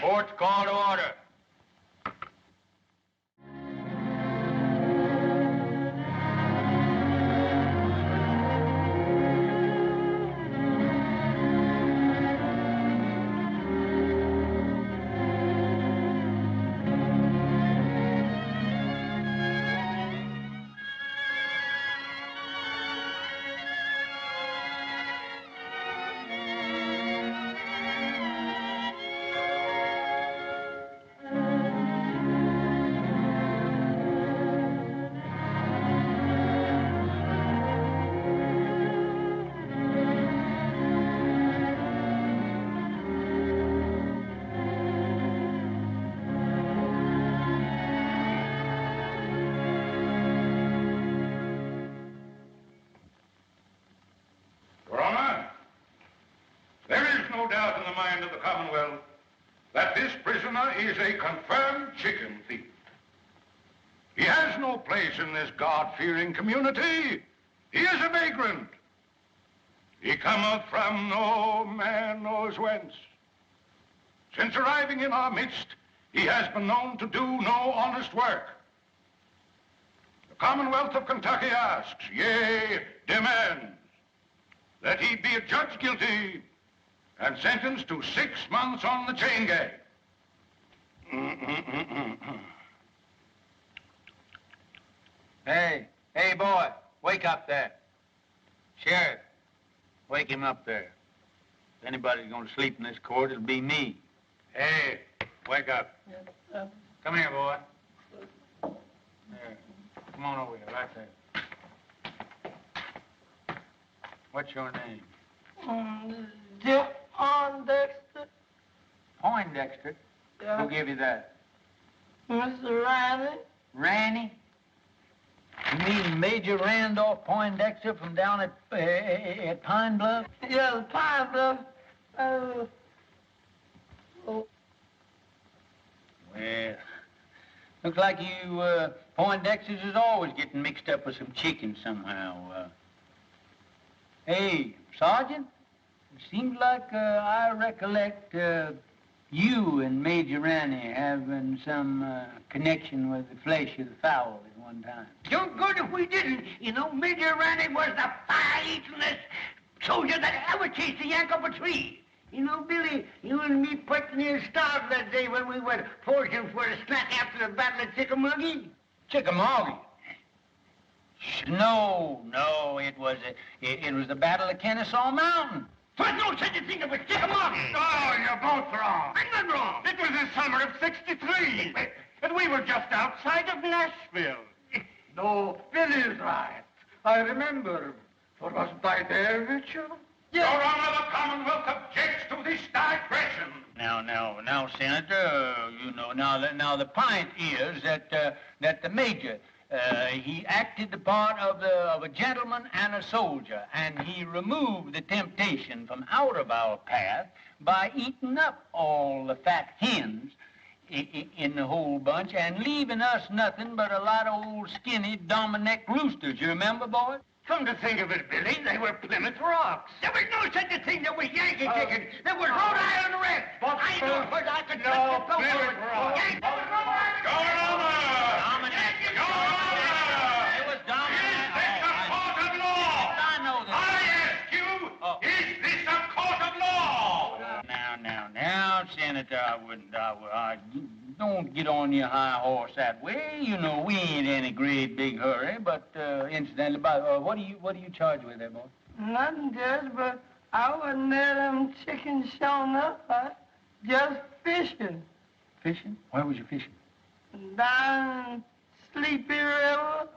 Court's call to order. Is a confirmed chicken thief. He has no place in this God-fearing community. He is a vagrant. He cometh from no man knows whence. Since arriving in our midst, he has been known to do no honest work. The Commonwealth of Kentucky asks, yea, demands, that he be adjudged guilty and sentenced to 6 months on the chain gang. Hey, boy, wake up there. Sheriff, wake him up there. If anybody's gonna sleep in this court, it'll be me. Hey, wake up. Come here, boy. There. Come on over here, right there. What's your name? Poindexter. Poindexter? Yeah. Who gave you that? Mr. Riley. Ranny? You mean Major Randolph Poindexter from down at Pine Bluff? Yeah, Pine Bluff. Oh. Well, looks like you Poindexters is always getting mixed up with some chicken somehow. Hey, Sergeant, it seems like I recollect you and Major Ranny having some connection with the flesh of the fowl at one time. Don't good if we didn't. You know, Major Ranny was the fire-eatingest soldier that ever chased a yank up a tree. You know, Billy, you and me put near starved that day when we went foraging for a snack after the battle at Chickamauga. Chickamauga? No, it was the Battle of Kennesaw Mountain. There's no such a thing as a Chickamauga. Oh, you're both wrong. I'm not wrong. It was the summer of '63, and we were just outside of Nashville. No, Billy's right. I remember. For wasn't I there with you? Your Honor, the Commonwealth objects to this digression. Now, Senator, you know, now the point is that the Major, he acted the part of a gentleman and a soldier, and he removed the temptation from out of our path by eating up all the fat hens in the whole bunch and leaving us nothing but a lot of old skinny Dominic roosters. You remember, boy? Come to think of it, Billy, they were Plymouth Rocks. There was no such a thing that was Yankee chicken. There was Rhode Island Red. I know because I could touch the Plymouth Rock. Yankee was Rhode Island Your Honor! Dominic. Your Honor! It was Dominic. Is this a court of law? I know that. I ask you, is this a court of law? Now, Senator, I don't get on your high horse that way. You know, we ain't in any great big hurry, but incidentally, what are you charged with there, boy? Nothing, Judge, but I wasn't there them chickens showing up. Just fishing. Fishing? Where was you fishing? Down Sleepy River.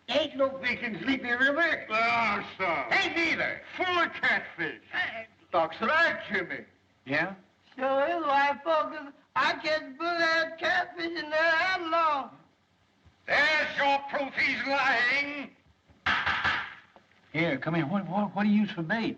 Ain't no fish in Sleepy River. Oh, sir. Ain't neither. Full of catfish. That's right, Jimmy. Yeah? Sure is, white folks. I catch bull-head catfish in there that long. There's your proof he's lying. Here, come here. What do you use for bait?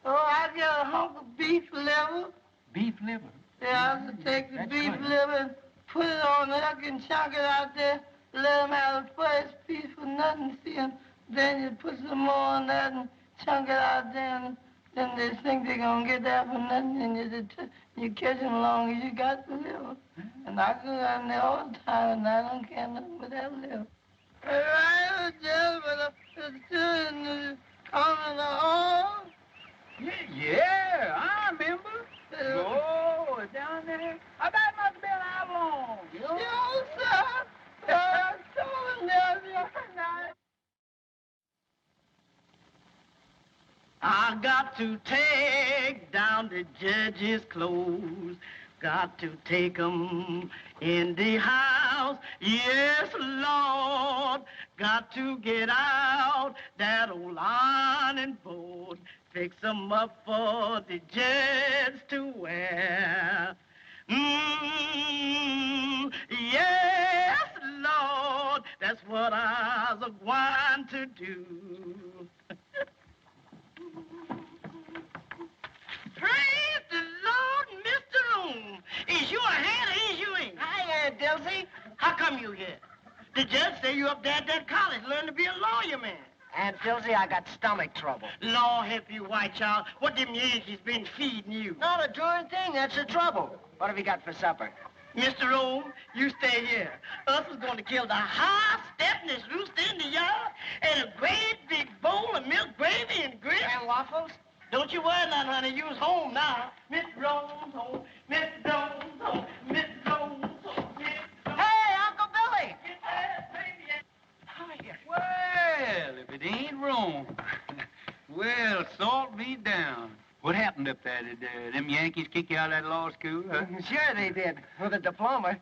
Oh, I got a hunk of beef liver. Beef liver? Yeah, I have to take the That's beef good. liver and put it on the hook and chunk it out there. Let him have the first piece for nothing, see him. Then you put some more on that and chunk it out there and Then they think they're gonna get that for nothing, and you catch them long as you got the liver. And I go down there all the time, and I don't care nothing but that liver. I just for the corner of the hall. Yeah, I remember. Oh, down there. That must have been how long? Yes, sir. I told them the other night. I got to take down the judge's clothes. Got to take 'em in the house. Yes, Lord. Got to get out that old ironing board. Fix 'em up for the judge to wear. Yes, Lord. That's what I was going to do. Praise the Lord, Mr. Room. Is you a hand or is you ain't? Hi, Aunt Dilsey. How come you here? The judge say you up there at that college learning to be a lawyer, man. Aunt Dilsey, I got stomach trouble. Lord help you, white child. What them Yankees been feeding you? Not a darn thing. That's the trouble. What have you got for supper? Mr. Rome, you stay here. Us was going to kill the high-stepness rooster in the yard and a great big bowl of milk gravy and grits. And waffles? Don't you worry none, honey. You's home now. Mr. Rome's home. Mr. Rome's home. Mr. Rome's home. Hey, Uncle Billy! Well, if it ain't Rome. Well, salt me down. What happened up there? Did them Yankees kick you out of that law school, huh? Sure they did, with a diploma.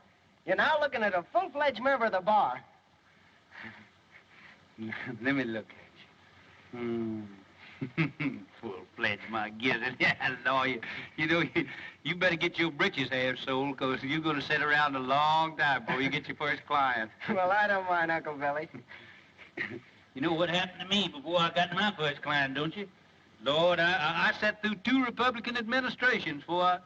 You're now looking at a full-fledged member of the bar. Let me look at you. Full-fledged, my gizzard. Yeah, lawyer. You know, you better get your britches half sold, because you're going to sit around a long time before you get your first client. Well, I don't mind, Uncle Billy. You know what happened to me before I got my first client, don't you? Lord, I sat through 2 Republican administrations before I...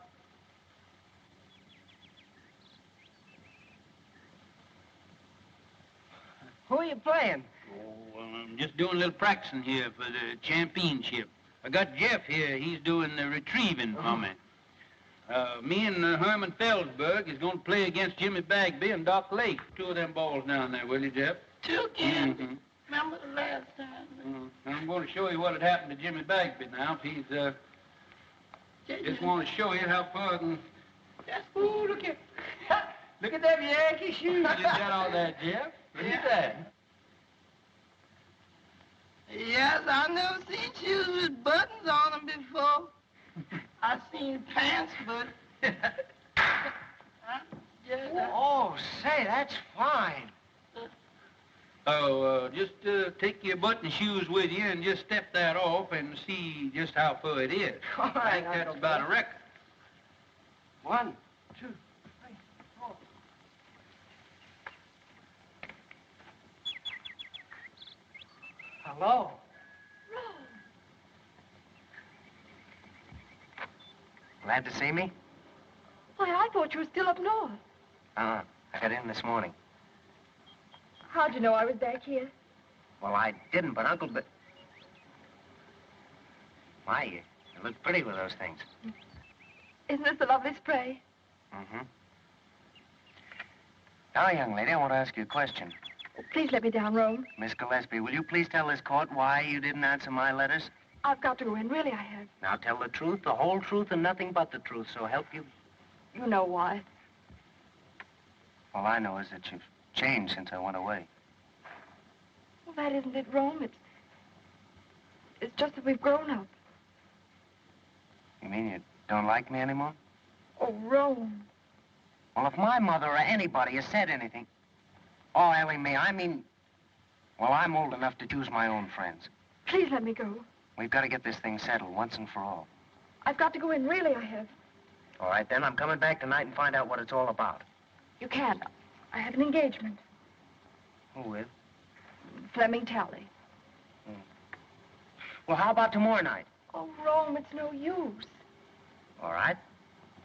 Who are you playing? Oh, I'm just doing a little practicing here for the championship. I got Jeff here. He's doing the retrieving for me. Me and Herman Felsberg is going to play against Jimmy Bagby and Doc Lake. 2 of them balls down there, will you, Jeff? 2 again. Mm-hmm. Remember the last time? I'm going to show you what had happened to Jimmy Bagby now. If he's, just want to show you how far I can... Ooh, look at... Look at them Yankee shoes you got on there, Jeff. Look at that. Yes, I never seen shoes with buttons on them before. I seen pants, but... Oh, say, that's fine. Oh, just take your button shoes with you and just step that off and see just how far it is. All right, I think that's about a record. 1, 2, 3, 4. Hello. Glad to see me? Why, I thought you were still up north. I got in this morning. How'd you know I was back here? Well, I didn't, but Uncle... My, you look pretty with those things. Isn't this a lovely spray? Mm-hmm. Now, young lady, I want to ask you a question. Please let me down, Rome. Miss Gillespie, will you please tell this court why you didn't answer my letters? I've got to go in. Really, I have. Now, tell the truth, the whole truth, and nothing but the truth, so help you. You know why. All I know is that you've changed since I went away. Well, that isn't it, Rome. It's just that we've grown up. You mean you don't like me anymore? Oh, Rome. Well, if my mother or anybody has said anything... Oh, Ellie, me, I mean... Well, I'm old enough to choose my own friends. Please let me go. We've got to get this thing settled once and for all. I've got to go in. Really, I have. All right, then. I'm coming back tonight and find out what it's all about. You can't. I have an engagement. Who with? Fleming Talley. Well, how about tomorrow night? Oh, Rome, it's no use. All right.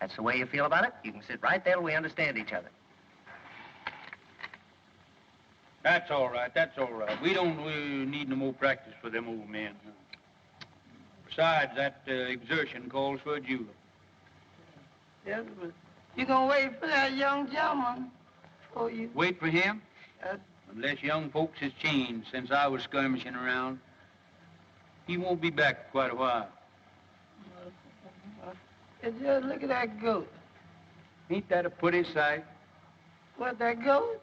That's the way you feel about it. You can sit right there till we understand each other. That's all right. That's all right. We don't need no more practice for them old men. Besides, that exertion calls for a julep. Yes, but you gonna wait for that young gentleman? Oh, you... Wait for him? Unless young folks has changed since I was skirmishing around. He won't be back for quite a while. Just look at that goat. Ain't that a pretty sight? What, that goat?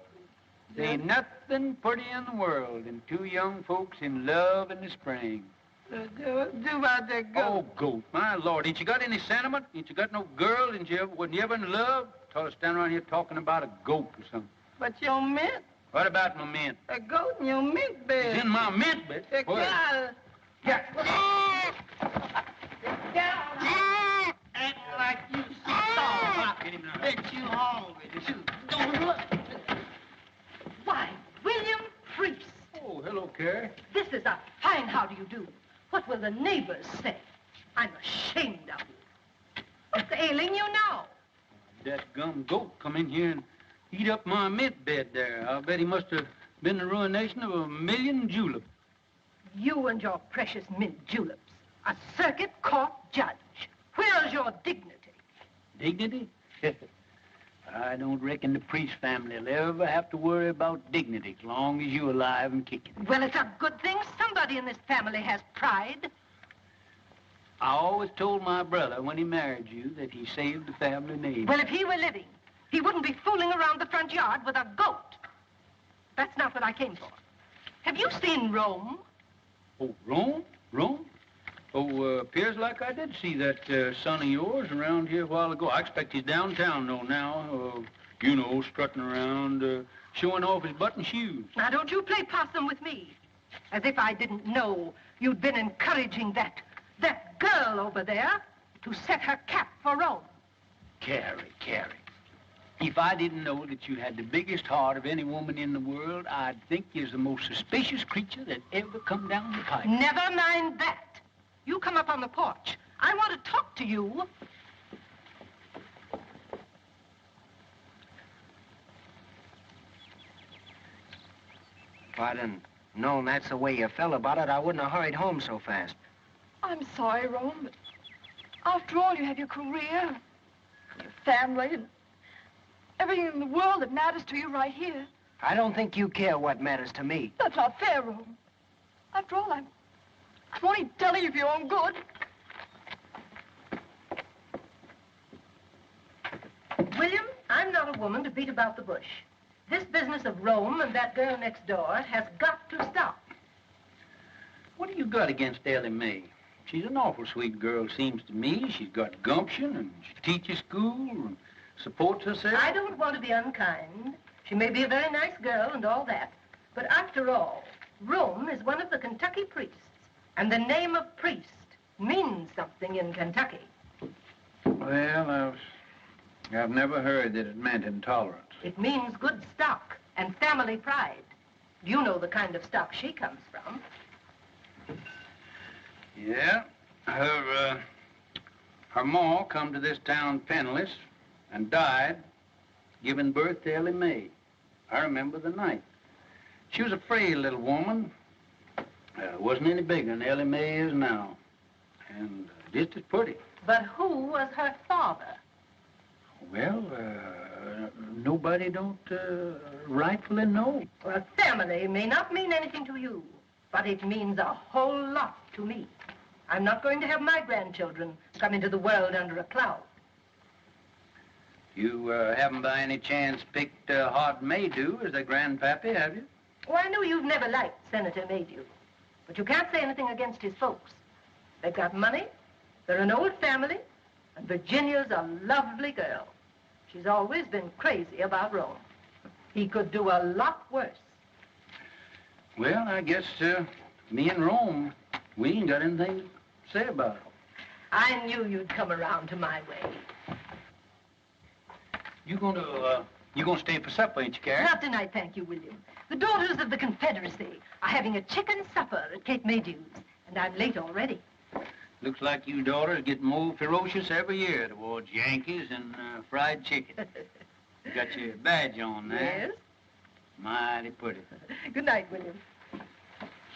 There ain't nothing pretty in the world than two young folks in love in the spring. What do about that goat? Oh, goat, my Lord. Ain't you got any sentiment? Ain't you got no girl? Wasn't you ever in love? Tell us stand around here talking about a goat or something. But your mint. What about my mint? A goat in your mint bed. It's in my mint bed. The cow. Yeah. Acting like you starved. I bet you hungry, too. Don't look. Why, William Priest. Oh, hello, Carrie. This is a fine how do you do. What will the neighbors say? I'm ashamed of you. What's ailing you now? That gum goat come in here and eat up my mint bed there. I bet he must have been the ruination of 1,000,000 juleps. You and your precious mint juleps. A circuit court judge. Where's your dignity? Dignity? I don't reckon the Priest family will ever have to worry about dignity as long as you're alive and kicking. Well, it's a good thing somebody in this family has pride. I always told my brother when he married you that he saved the family name. Well, if he were living, he wouldn't be fooling around the front yard with a goat. That's not what I came for. Have you seen Rome? Oh, Rome? Rome? Oh, appears like I did see that son of yours around here a while ago. I expect he's downtown, though, now. Strutting around, showing off his button shoes. Now, don't you play possum with me. As if I didn't know you'd been encouraging that girl over there to set her cap for Rome. Carrie. If I didn't know that you had the biggest heart of any woman in the world, I'd think you're the most suspicious creature that ever come down the pipe. Never mind that. You come up on the porch. I want to talk to you. If I'd have known that's the way you felt about it, I wouldn't have hurried home so fast. I'm sorry, Rome, but after all, you have your career, your family, and everything in the world that matters to you right here. I don't think you care what matters to me. That's not fair, Rome. After all, I'm only telling you for your own good. William, I'm not a woman to beat about the bush. This business of Rome and that girl next door has got to stop. What do you got against Ellie Mae? She's an awful sweet girl, seems to me. She's got gumption, and she teaches school and supports herself. I don't want to be unkind. She may be a very nice girl and all that. But after all, Rome is one of the Kentucky priests. And the name of priest means something in Kentucky. Well, I've never heard that it meant intolerance. It means good stock and family pride. You know the kind of stock she comes from. Yeah, her ma come to this town penniless and died, giving birth to Ellie Mae. I remember the night. She was a frail little woman. Wasn't any bigger than Ellie Mae is now. And just as pretty. But who was her father? Well, nobody don't rightfully know. Well, family may not mean anything to you, but it means a whole lot to me. I'm not going to have my grandchildren come into the world under a cloud. You haven't by any chance picked Hod Maydew as a grandpappy, have you? Oh, I know you've never liked Senator Maydew, but you can't say anything against his folks. They've got money, they're an old family, and Virginia's a lovely girl. She's always been crazy about Rome. He could do a lot worse. Well, I guess me and Rome, we ain't got anything to say about it. I knew you'd come around to my way. You gonna stay for supper, ain't you, Carrie? Not tonight, thank you, William. The daughters of the Confederacy are having a chicken supper at Kate Maydew's, and I'm late already. Looks like you daughters get more ferocious every year towards Yankees and fried chicken. You got your badge on there. Yes. Mighty pretty. Good night, William.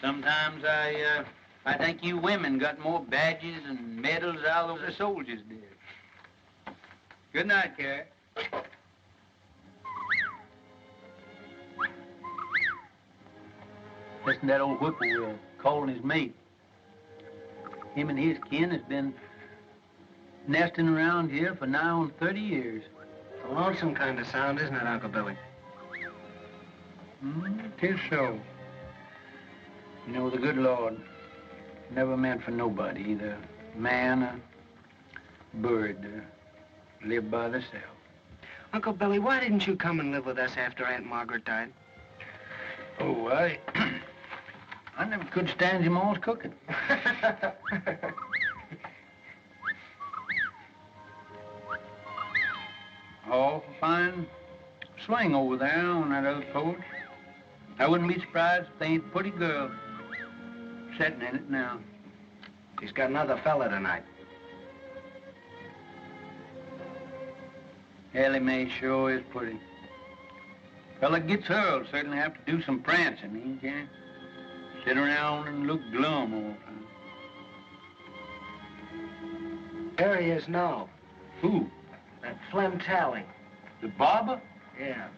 Sometimes I I think you women got more badges and medals out of the soldiers did. Good night, Carrie. Listen to that old whippoorwill calling his mate. Him and his kin has been nesting around here for nigh on 30 years. It's a lonesome kind of sound, isn't it, Uncle Billy? It is so. You know, the good Lord never meant for nobody, either man or bird, to live by themselves. Uncle Billy, why didn't you come and live with us after Aunt Margaret died? Oh, I never could stand your mom's cooking. Awful fine swing over there on that other porch. I wouldn't be surprised if they ain't a pretty girl sitting in it now. She's got another fella tonight. Ellie Mae sure is pretty. Fella gets her will certainly have to do some prancing. He can't sit around and look glum all the time. There he is now. Who? That Flem Tally. The barber? Yeah.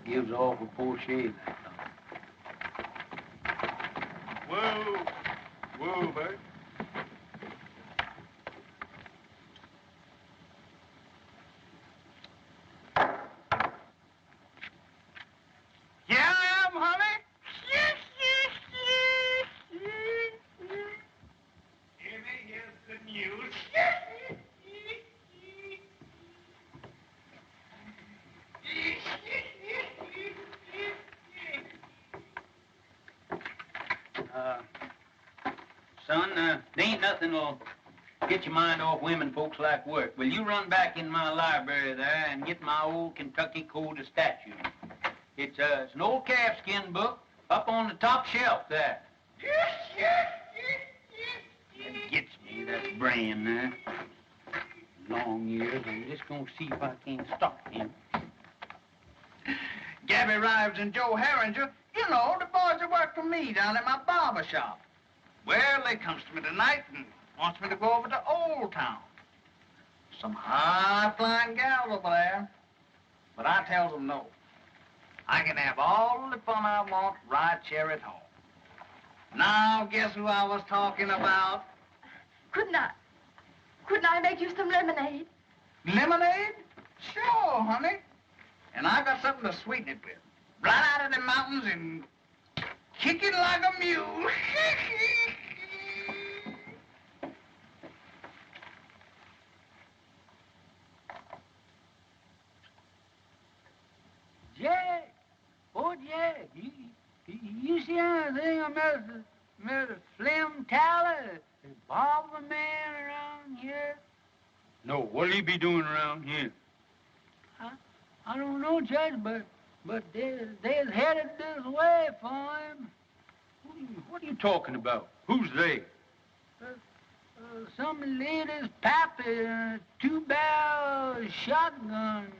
Gives awful poor shave. Whoa. Whoa, Bert. Yeah, I am, honey. Here's the news. Son, there ain't nothing will get your mind off women folks like work. Will you run back in my library there and get my old Kentucky Code of Statutes? It's an old calfskin book up on the top shelf there. That gets me, that brain there. Long years, I'm just gonna see if I can't stop him. Gabby Rives and Joe Herringer, you know, the boys that work for me down at my barber shop. Well, they comes to me tonight and wants me to go over to Old Town. Some high-flying gals over there. But I tells them no. I can have all the fun I want right here at home. Now, guess who I was talking about? Couldn't I make you some lemonade? Lemonade? Sure, honey. And I got something to sweeten it with. Right out of the mountains and kicking like a mule. Jack! Oh, Jack, you see anything of Mr. Slim Tyler, the barber man around here? No, what'll he be doing around here? I don't know, Judge, but they're headed this way for him. What are you talking about? Who's they? Some lady's pappy, a two-barrel shotgun.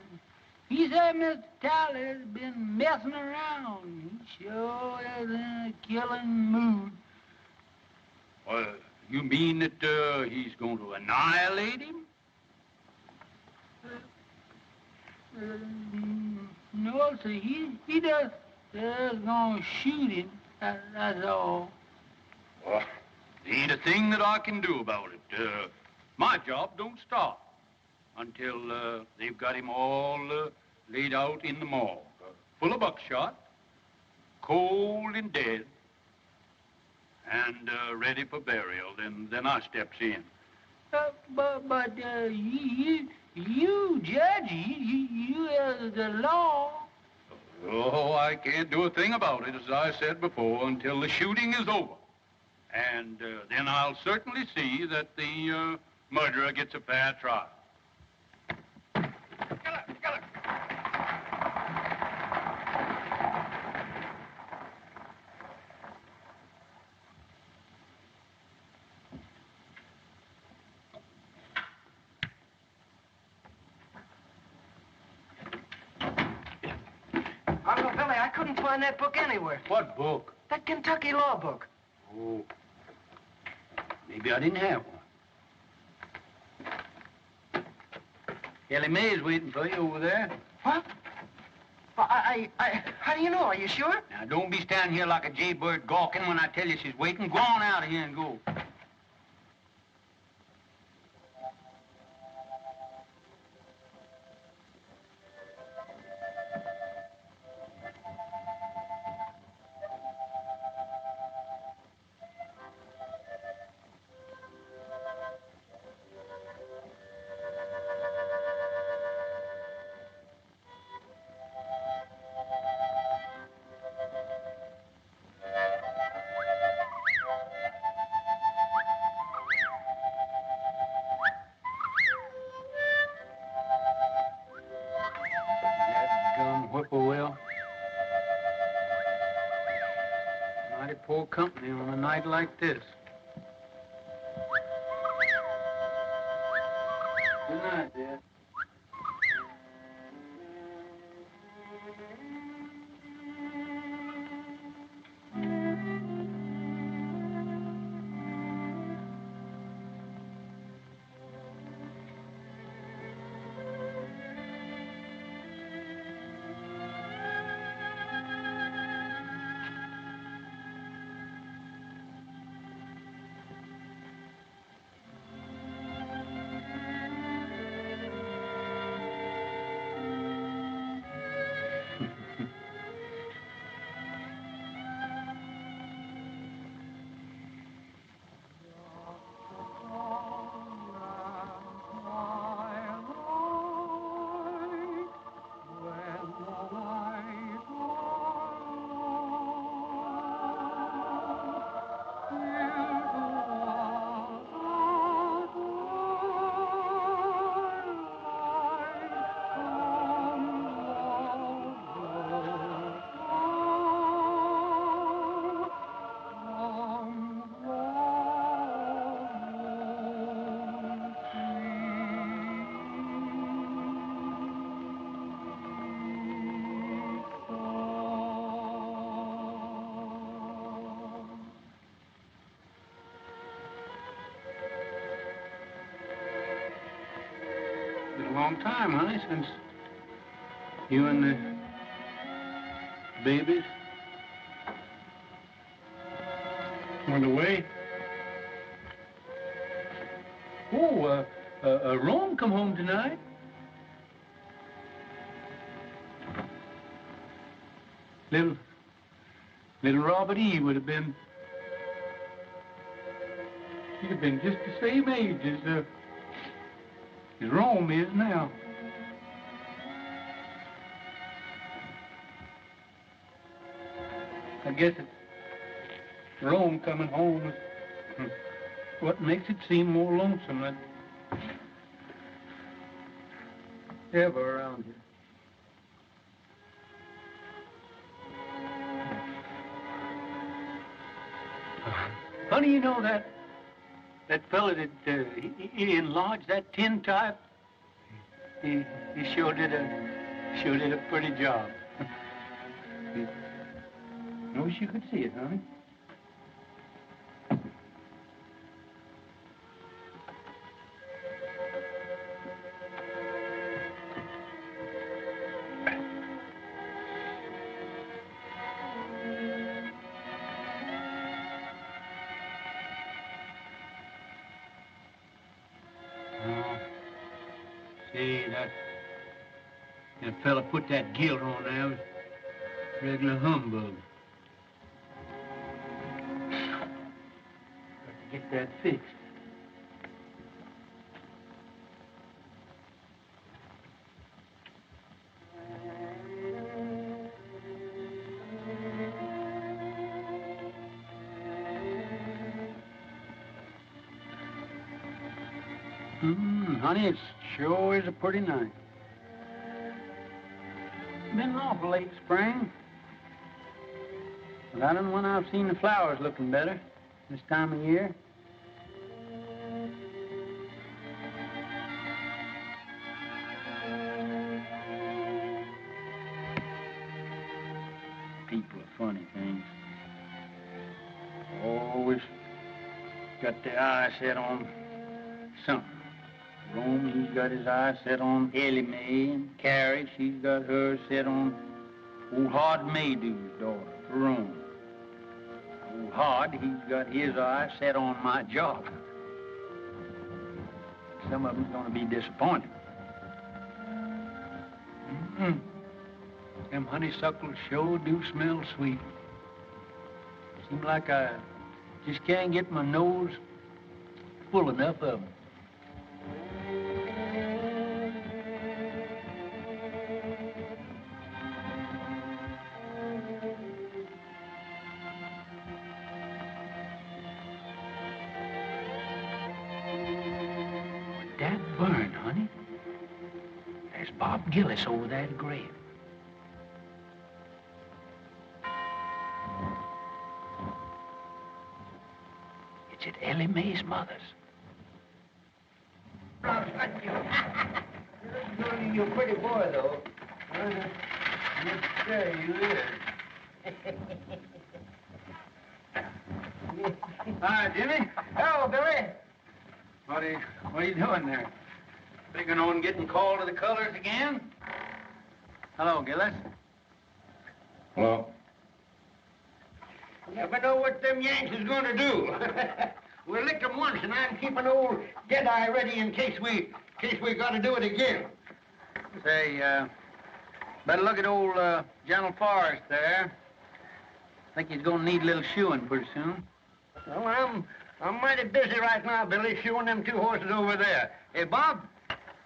He said Mr. Tyler's been messing around. He sure is in a killing mood. You mean that he's going to annihilate him? No, sir. He just gonna shoot him. That's all. Well, there ain't a thing that I can do about it. My job don't stop until they've got him all laid out in the morgue, full of buckshot, cold and dead, and ready for burial. Then I steps in. But you, Judge, you the law. Oh, I can't do a thing about it, as I said before, until the shooting is over. And then I'll certainly see that the murderer gets a fair trial. Uncle Billy, I couldn't find that book anywhere. What book? That Kentucky law book. Oh. Maybe I didn't have one. Ellie Mae's waiting for you over there. What? How do you know? Are you sure? Now, don't be standing here like a jaybird gawking when I tell you she's waiting. Go on out of here and go. Whippoorwill. Mighty poor company on a night like this. Good night, Dad. Been a long time, honey, since you and the babies went away. Oh, Rome come home tonight. Little Robert E. would have been, he'd have been just the same age as Rome is now. I guess it's Rome coming home is what makes it seem more lonesome than ever around here. Honey, you know that fella that he enlarged that tin type, he sure did a pretty job. I wish you could see it, honey. See, that fella put that gilt on there was regular humbug. Got to get that fixed. Honey, it sure is a pretty night. Been awful late spring. But I don't know when I've seen the flowers looking better this time of year. People are funny things. got the eye set on something. Rome, he's got his eye set on Ellie Mae, and Carrie, she's got hers set on old Hard Maydew's daughter, Rome. Old Hard, he's got his eye set on my job. Some of them's gonna be disappointed. Them honeysuckles sure do smell sweet. Seems like I just can't get my nose full enough of them. That burn, honey. There's Bob Gillis over that grave. It's at Ellie Mae's mother's. You're a pretty boy, though. Yes, sir, you is. Hi, Jimmy. Hello, Billy. What are you doing there? Figuring on getting called to the colors again? Hello, Gillis. Hello. You never know what them Yanks is going to do. We licked them once, and I'm keeping old Deadeye ready in case we got to do it again. Say, better look at old General Forrest there. Think he's gonna need a little shoeing pretty soon. Well, I'm mighty busy right now, Billy, shoeing them two horses over there. Hey, Bob,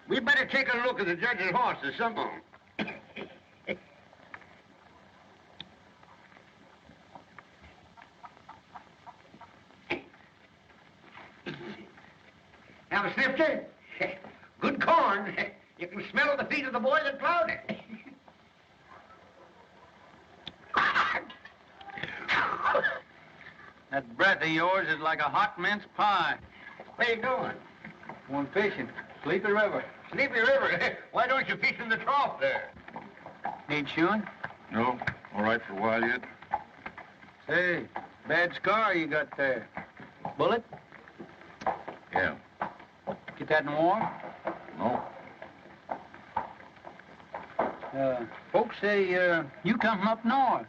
we better take a look at the judge's horses, some of them. Now, Snifter, good corn. You can smell the feet of the boy that plowed it. That breath of yours is like a hot mince pie. Where you going? Going fishing. Sleepy River. Sleepy River. Why don't you fish in the trough there? Need shoeing? No, all right for a while yet. Say, bad scar you got there. Bullet? Yeah. Get that in the war? No. Folks say you come from up north.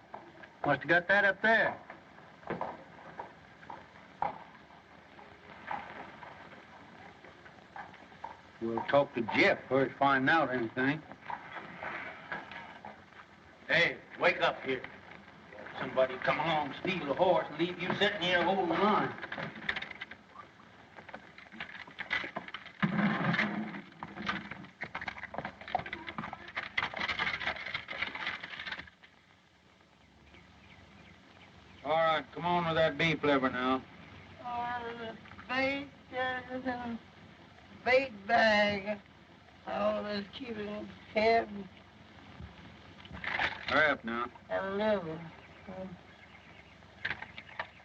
Must have got that up there. We'll talk to Jeff first, find out anything. Hey, wake up here. Somebody come along, steal a horse, and leave you sitting here holding the line. All right, come on with that beef liver now. The bait is in a bait bag. All this keeping head Hurry up now. and liver.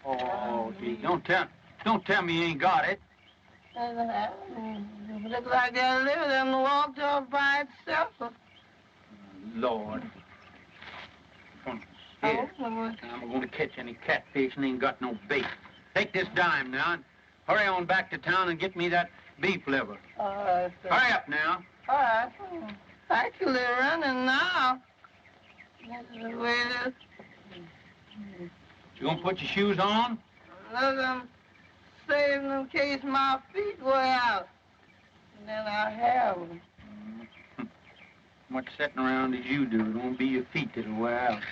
Oh, gee, don't tell me you ain't got it. Looks like that liver done walked off by itself. Lord. Here, I'm going to catch any catfish and ain't got no bait. Take this dime now and hurry on back to town and get me that beef liver. All right, sir. Hurry up now. All right. Actually running now. This is the way it is. You gonna put your shoes on? Look, I'm saving in case my feet wear out. And then I have them. Much sitting around as you do. It won't be your feet that'll wear out.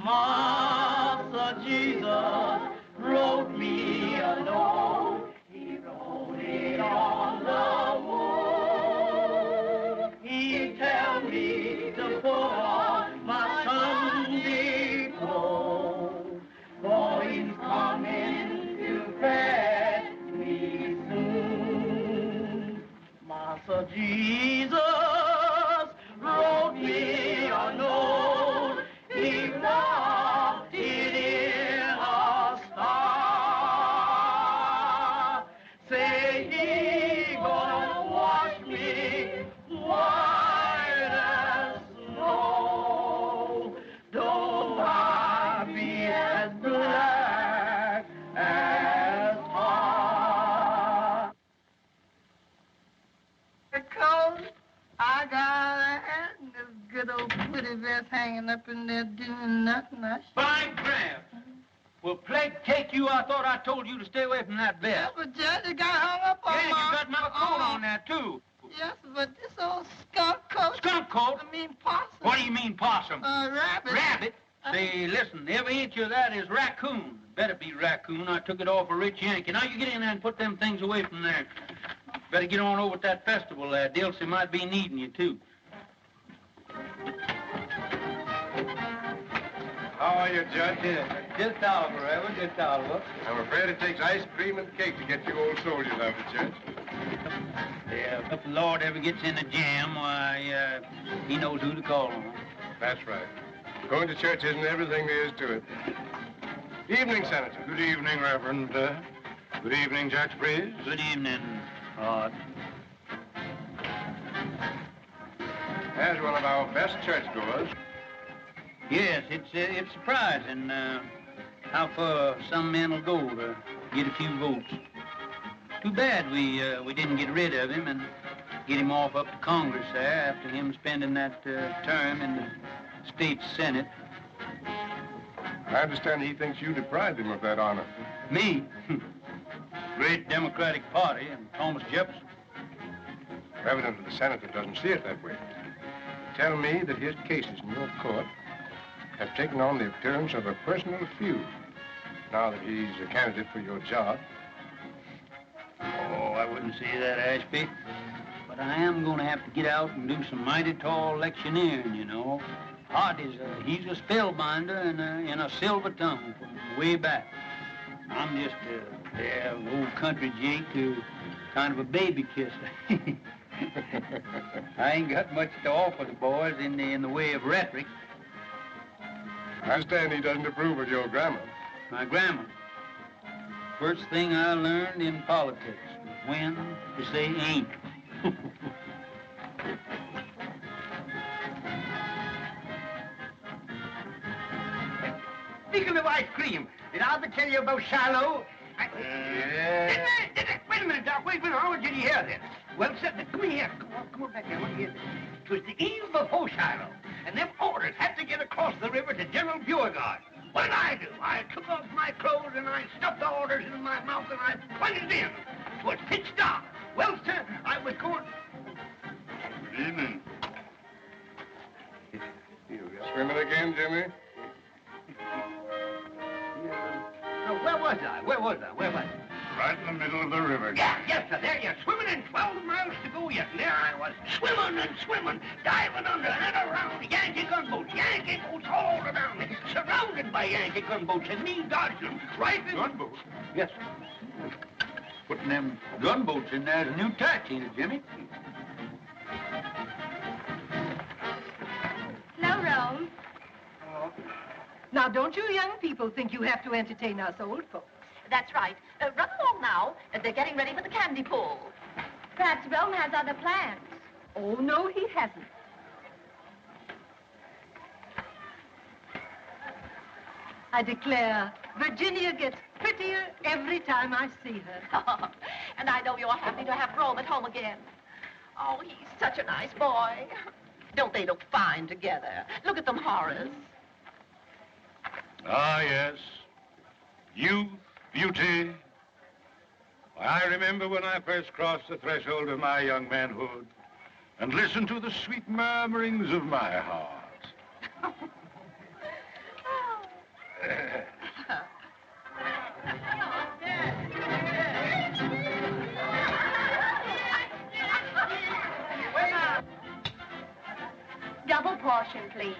Master Jesus wrote me a note. He wrote it on the wood. He tell me to put on my Sunday clothes, for he's coming to fetch me soon. Master Jesus wrote me a note. He wrote it in a star. doing nothing. By Graham. Well, plague take you, I thought I told you to stay away from that bed. Yeah, but Judge, it got hung up on Yeah, you got my coat on there, too. Yes, but this old skunk coat. Skunk coat? I mean possum. What do you mean, possum? Rabbit. Rabbit? Say, listen, every inch of that is raccoon. Better be raccoon. I took it off a rich Yankee. Now you get in there and put them things away from there. Better get on over at that festival there. Dilsey might be needing you, too. How are you, Judge? Just Oliver, Evan, just Oliver. I'm afraid it takes ice cream and cake to get you old soldiers out of it, Judge. Yeah, if the Lord ever gets in a jam, why, he knows who to call on. That's right. Going to church isn't everything there is to it. Evening, Senator. Good evening, Reverend. Good evening, Judge Breeze. Good evening, Rod. As one of our best churchgoers. Yes, it's surprising how far some men will go to get a few votes. Too bad we didn't get rid of him and get him off up to Congress there after him spending that term in the state Senate. I understand he thinks you deprived him of that honor. Me? Great Democratic Party and Thomas Jefferson. Evidently, the senator doesn't see it that way. Tell me that his cases in your court have taken on the appearance of a personal feud now that he's a candidate for your job. Oh, I wouldn't say that, Ashby. But I am going to have to get out and do some mighty tall electioneering, you know. Hart he's a spellbinder in a silver tongue from way back. I'm just an old country Jake who kind of a baby kisser. I ain't got much to offer the boys in the way of rhetoric. I understand he doesn't approve of your grammar. My grammar. First thing I learned in politics was when to say ain't. Speaking of ice cream, did I ever tell you about Shiloh? Wait a minute, Doc. Wait a minute. How did you hear this? Well, come here. Come on back here. I want to hear this. It was the eve before Shiloh, and them orders had to get across the river to General Beauregard. What did I do? I took off my clothes and I stuffed the orders in my mouth and I plunged in. It was pitch dark. Well, sir, I was going... Good evening. Swimming again, Jimmy? Where was I? Where was I? Right in the middle of the river. Yeah, yes, sir. There you're swimming in 12 miles to go yet. And there I was, swimming, diving under and around Yankee gunboats all around me, surrounded by Yankee gunboats, and me dodging them right in... Gunboats? Yes, sir. Putting them gunboats in there is a new tax, ain't it, Jimmy? Now, Rome. Now, don't you young people think you have to entertain us old folks? That's right. Run along now. They're getting ready for the candy pull. Perhaps Rome has other plans. Oh, no, he hasn't. I declare, Virginia gets prettier every time I see her. And I know you're happy to have Rome at home again. Oh, he's such a nice boy. Don't they look fine together? Look at them, Horace. Ah, yes. Youth, beauty. I remember when I first crossed the threshold of my young manhood and listened to the sweet murmurings of my heart. Double portion, please.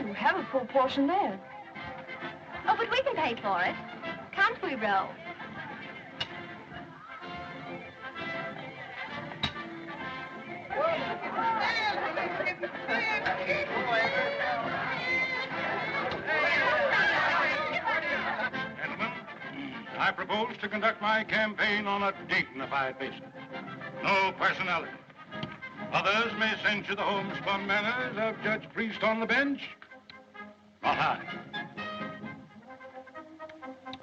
You have a full portion there. Oh, but we can pay for it. Can't we, Rome? Gentlemen, I propose to conduct my campaign on a dignified basis. No personality. Others may censure the homespun manners of Judge Priest on the bench. Not I.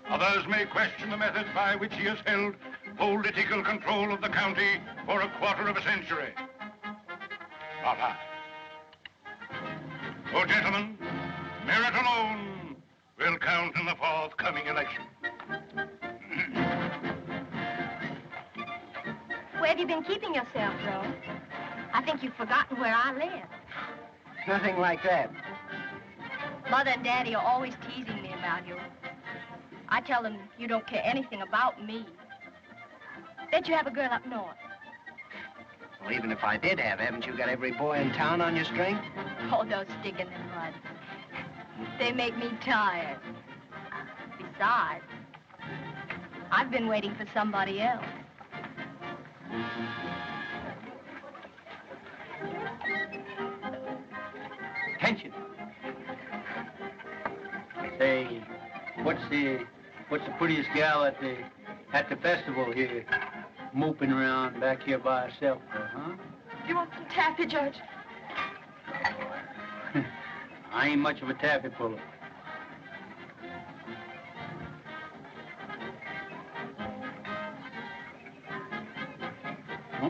Others may question the methods by which he has held political control of the county for a quarter of a century. Not I. So, gentlemen, will count in the forthcoming election. Where have you been keeping yourself, Rome? I think you've forgotten where I live. Nothing like that. Mother and Daddy are always teasing me about you. I tell them you don't care anything about me. Bet you have a girl up north. Well, even if I did have, haven't you got every boy in town on your string? Oh, those stick in the mud. They make me tired. Besides, I've been waiting for somebody else. Attention. Say, what's the prettiest gal at the festival here, moping around back here by herself, huh? You want some taffy, Judge? I ain't much of a taffy puller.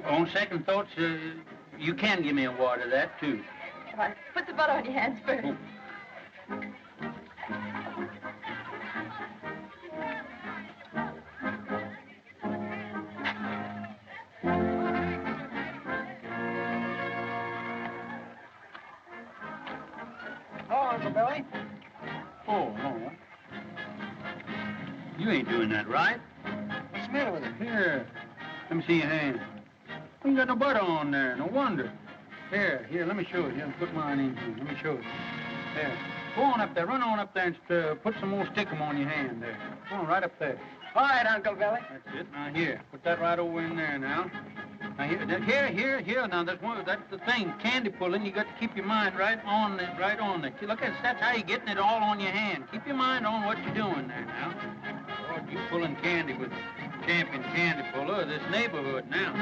On second thoughts, you can give me a wad of that, too. All right, put the butter on your hands first. Oh. Oh, Uncle Billy. Oh. You ain't doing that right. What's the matter with it? Here, let me see your hand. You ain't got no butter on there, no wonder. Here, let me show you. Here, put mine in here. Let me show you. There. Go on up there, run on up there and put some more stickum on your hand there. Go on, right up there. All right, Uncle Billy. That's it. Now, here, put that right over in there now. Now, here. Now, that's the thing. Candy pulling, you got to keep your mind right on it, Look, that's how you're getting it all on your hand. Keep your mind on what you're doing there now. Lord, you pulling candy with champion candy puller of this neighborhood now.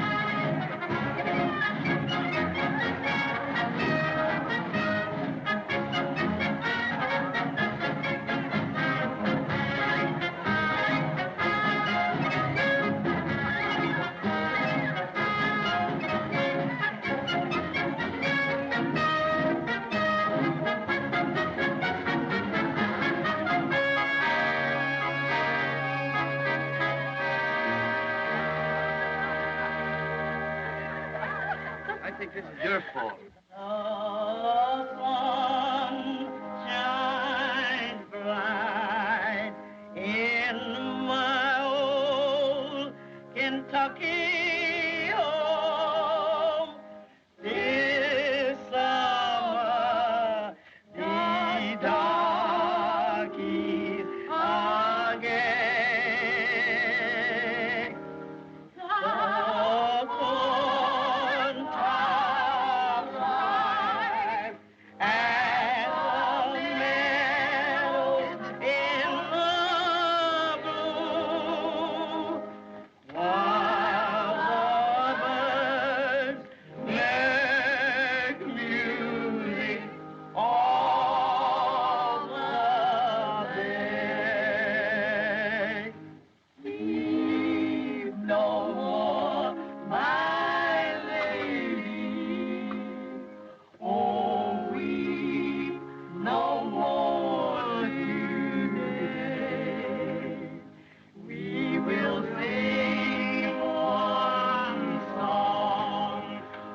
I think this is your fault. The sun shines bright in my old Kentucky home. This summer, the darkies are gay. The corn tops rise and the meadows in the blue, while the birds make music all the day. Weep no more, my lady. Oh, weep no more today. We will sing one song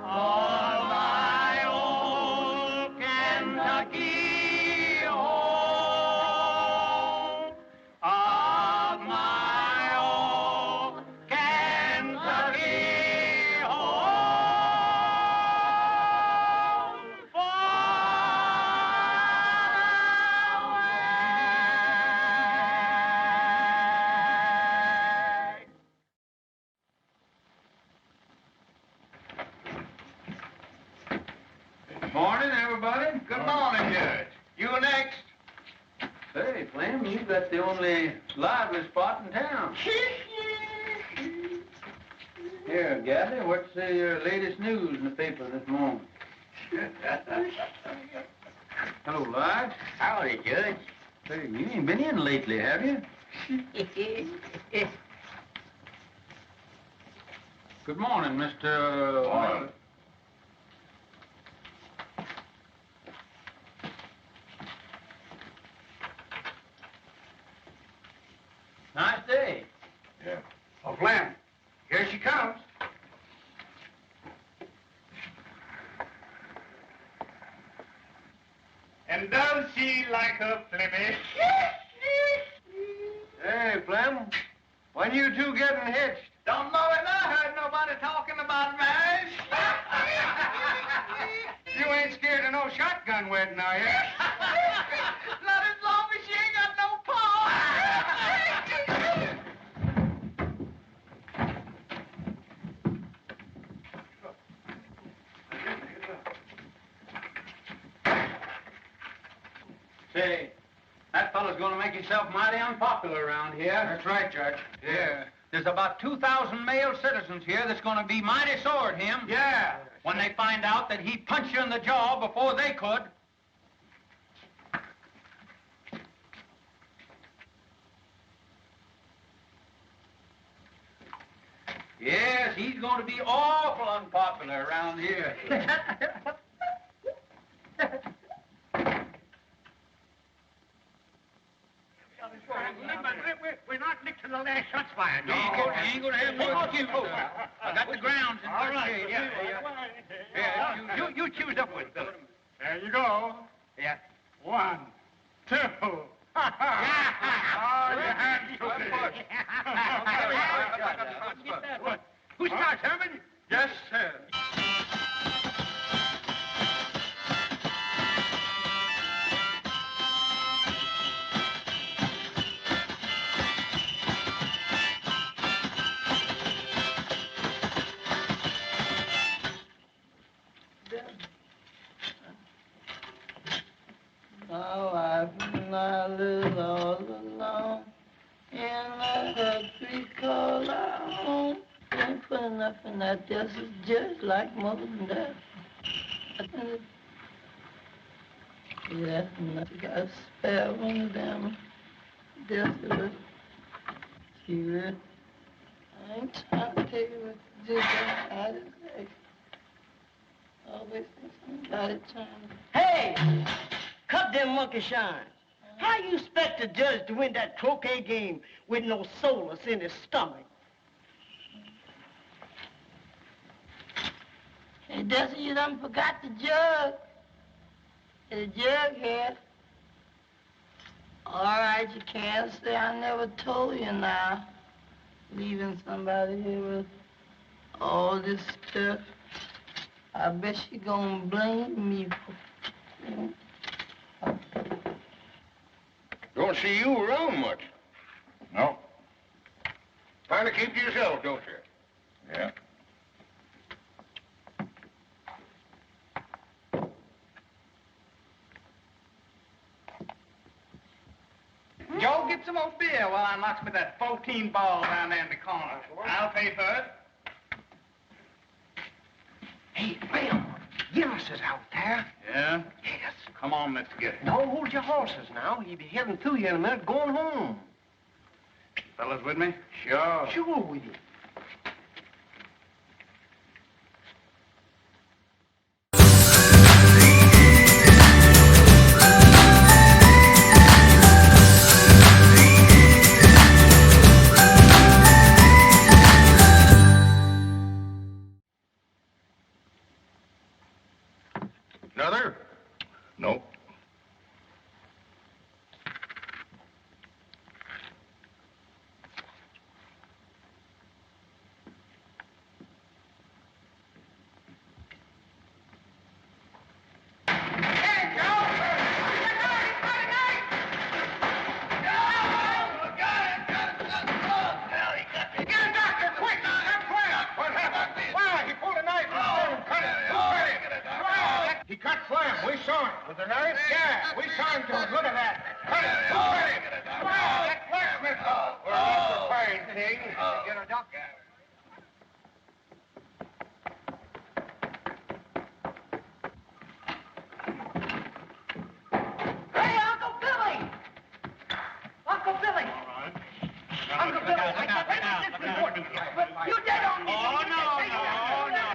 of my old Kentucky home. Of my old Kentucky home. Morning, everybody. Good morning, Judge. You next. Hey, Flem, you got the only lively spot in town. Here, Gabby, what's the latest news in the paper this morning? Hello, Lige. Howdy, Judge. Hey, you ain't been in lately, have you? Good morning, Mr. Morning. Nice day. Yeah. Oh, Flem, here she comes. And does she like her Flemmy? Hey, Flem, when you two getting hitched? Don't know it. I heard nobody talking about marriage. You ain't scared of no shotgun wedding, are you? Not as long as she ain't got no paw. Say, that fellow's going to make himself mighty unpopular around here. That's right, Judge. Yeah. There's about 2,000 male citizens here that's going to be mighty sore at him. Yeah. When they find out that he punched you in the jaw before they could. Yes, he's going to be awful unpopular around here. We're not licked to the last shots fired. You ain't going to have no excuse. I got the grounds in All right, shape. yeah. You choose up with Billy. There you go. Yeah. 1, 2. Oh, your hands Who starts, Herman? Yes, sir. My wife and I live all alone in a country called our home. Don't put enough in that, this is just like most death. Yeah, enough. You got a spare one of them. This is it. See it? I ain't trying to take it with just out of sight. Always think somebody trying to... Hey! Cut them monkey shines. How you expect a judge to win that croquet game with no solace in his stomach? Hey, Desi, you done forgot the jug. The jug here. All right, you can't say I never told you now. Leaving somebody here with all this stuff. I bet she gonna blame me for... Don't see you around much. No. Kind of keep to yourself, don't you? Yeah. Joe, get some more beer while I knocks with that 14 ball down there in the corner. I'll pay for it. Hey, Phil, Gillis is out there. Yeah? Yes. Come on, let's get it. No, hold your horses now. He'll be heading through you in a minute, going home. Fellas with me? Sure. Sure with you. Another? Nope. He cut Flam. We saw him. With the knife? Yeah, we saw him do it. Look at that. Cut it. Cut it. That blacksmith. We're off the fine thing. Get a doctor. Hey, Uncle Billy! Uncle Billy! Uncle Billy, I got this report. You dead on me. Oh, no.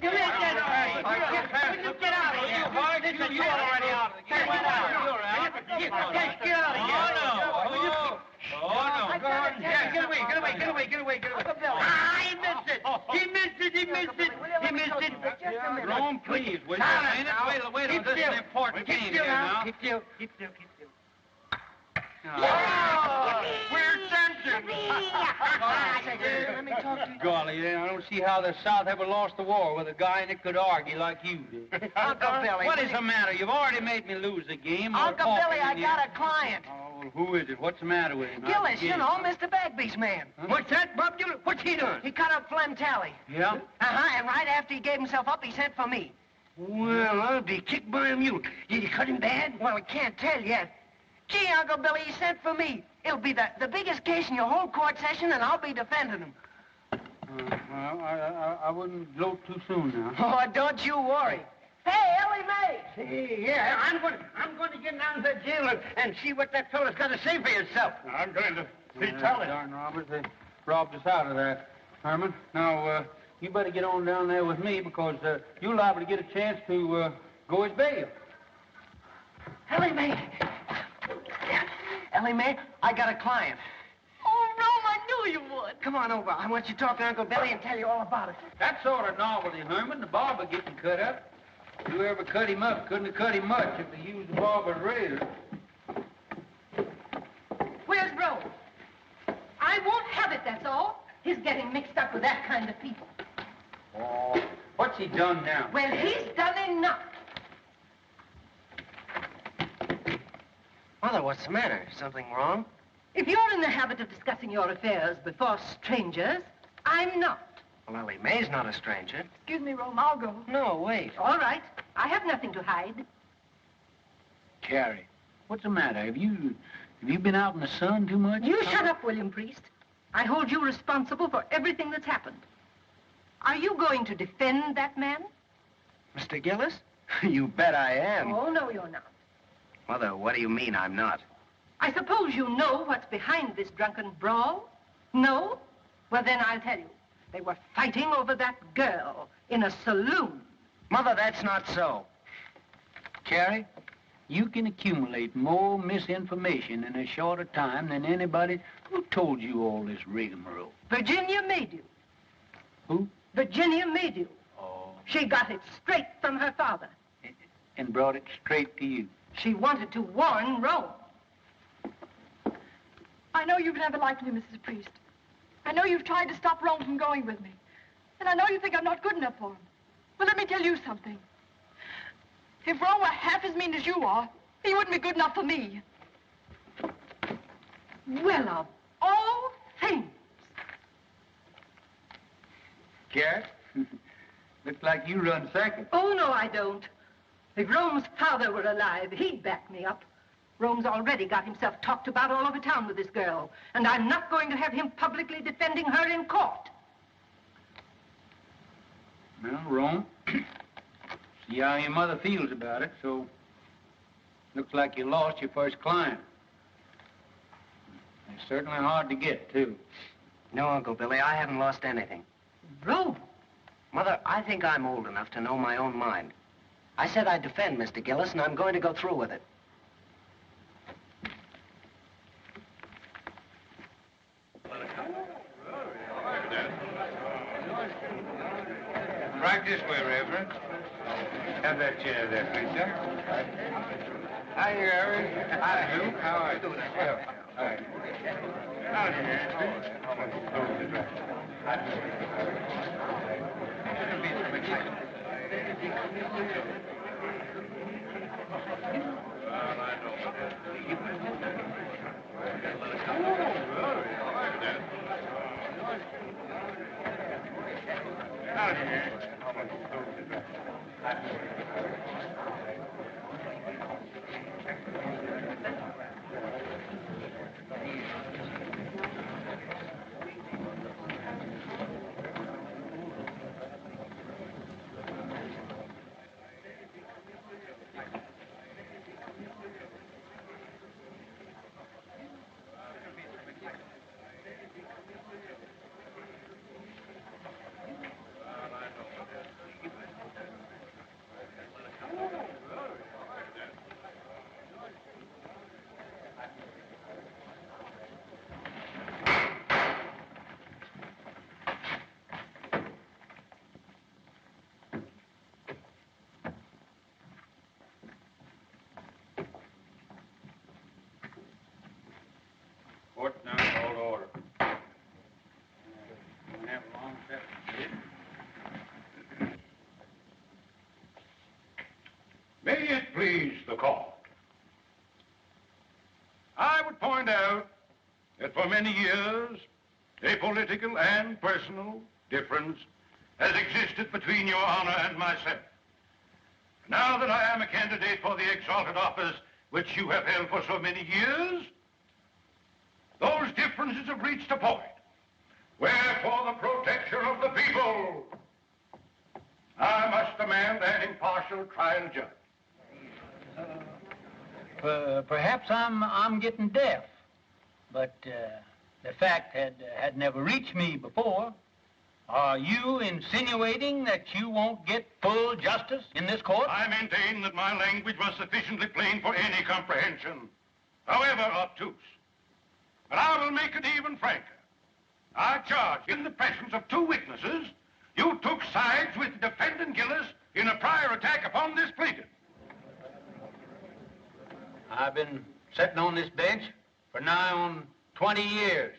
You ain't dead on me. When you get out of here. You already out of the game. Get out of here. Oh, no. Oh, no. on. Yeah, get away. Uncle Billy. Ah, he missed it. He missed it. Just a minute. Rome, please, will you? Wait, this is an important game here now. Keep still. We're dancing. Let me talk to you. Golly, I don't see how the South ever lost the war with a guy that could argue like you did. Uncle Billy. What is the matter? You've already made me lose the game. Uncle Billy, I got a client. Oh, well, who is it? What's the matter with him? Gillis, you know, Mr. Bagby's man. Huh? What's that, Bob? What's he doing? He cut up Flem Tally. Yeah? Uh-huh, and right after he gave himself up, he sent for me. Well, I'll be kicked by a mule. Did he cut him bad? Well, I can't tell yet. Gee, Uncle Billy, he sent for me. It'll be the biggest case in your whole court session, and I'll be defending him. Well, I wouldn't gloat too soon now. Oh, don't you worry. Hey, Ellie Mae! Yeah, I'm going to get down to the jail and see what that fellow's got to say for himself. I'm going to see Tally. Darn robbers, they robbed us out of that, Herman. Now, you better get on down there with me because you're liable to get a chance to go as bail. Ellie Mae! Ellie Mae, I got a client. Oh, Rome, I knew you would. Come on over. I want you to talk to Uncle Billy and tell you all about it. That sort of novelty, Herman. The barber getting cut up. Whoever cut him up couldn't have cut him much if they used the barber's razor. Where's Rome? I won't have it, that's all. He's getting mixed up with that kind of people. Oh, what's he done now? Well, he's done enough. Mother, what's the matter? Something wrong? If you're in the habit of discussing your affairs before strangers, I'm not. Well, Ellie Mae's not a stranger. Excuse me, Rome, I'll go. No, wait. All right. I have nothing to hide. Carrie, what's the matter? Have you been out in the sun too much? You shut up, William Priest. I hold you responsible for everything that's happened. Are you going to defend that man? Mr. Gillis? You bet I am. Oh, no, you're not. Mother, what do you mean I'm not? I suppose you know what's behind this drunken brawl? No? Well, then I'll tell you. They were fighting over that girl in a saloon. Mother, that's not so. Carrie, you can accumulate more misinformation in a shorter time than anybody who told you all this rigmarole. Virginia made you. Who? Virginia made you. Oh. She got it straight from her father. And brought it straight to you. She wanted to warn Rome. I know you've never liked me, Mrs. Priest. I know you've tried to stop Rome from going with me. And I know you think I'm not good enough for him. But let me tell you something. If Rome were half as mean as you are, he wouldn't be good enough for me. Well, of all things. Carrie? Looks like you run second. Oh, no, I don't. If Rome's father were alive, he'd back me up. Rome's already got himself talked about all over town with this girl, and I'm not going to have him publicly defending her in court. Well, Rome, see how your mother feels about it, so looks like you lost your first client. It's certainly hard to get, too. No, Uncle Billy, I haven't lost anything. Rome? Mother, I think I'm old enough to know my own mind. I said I'd defend Mr. Gillis, and I'm going to go through with it. Right this way, Reverend. Have that chair there, please, sir. Hi, Harry. Hi, Luke. How are you? Well, all right. Now, please the court. I would point out that for many years, a political and personal difference has existed between Your Honor and myself. Now that I am a candidate for the exalted office which you have held for so many years, those differences have reached a point where, for the protection of the people, I must demand an impartial trial judge. Perhaps I'm getting deaf, but the fact had never reached me before. Are you insinuating that you won't get full justice in this court? I maintain that my language was sufficiently plain for any comprehension, however obtuse. But I will make it even franker. I charge, in the presence of two witnesses, you took sides with defendant Gillis in a prior attack upon this plaintiff. I've been sitting on this bench for nigh on 20 years,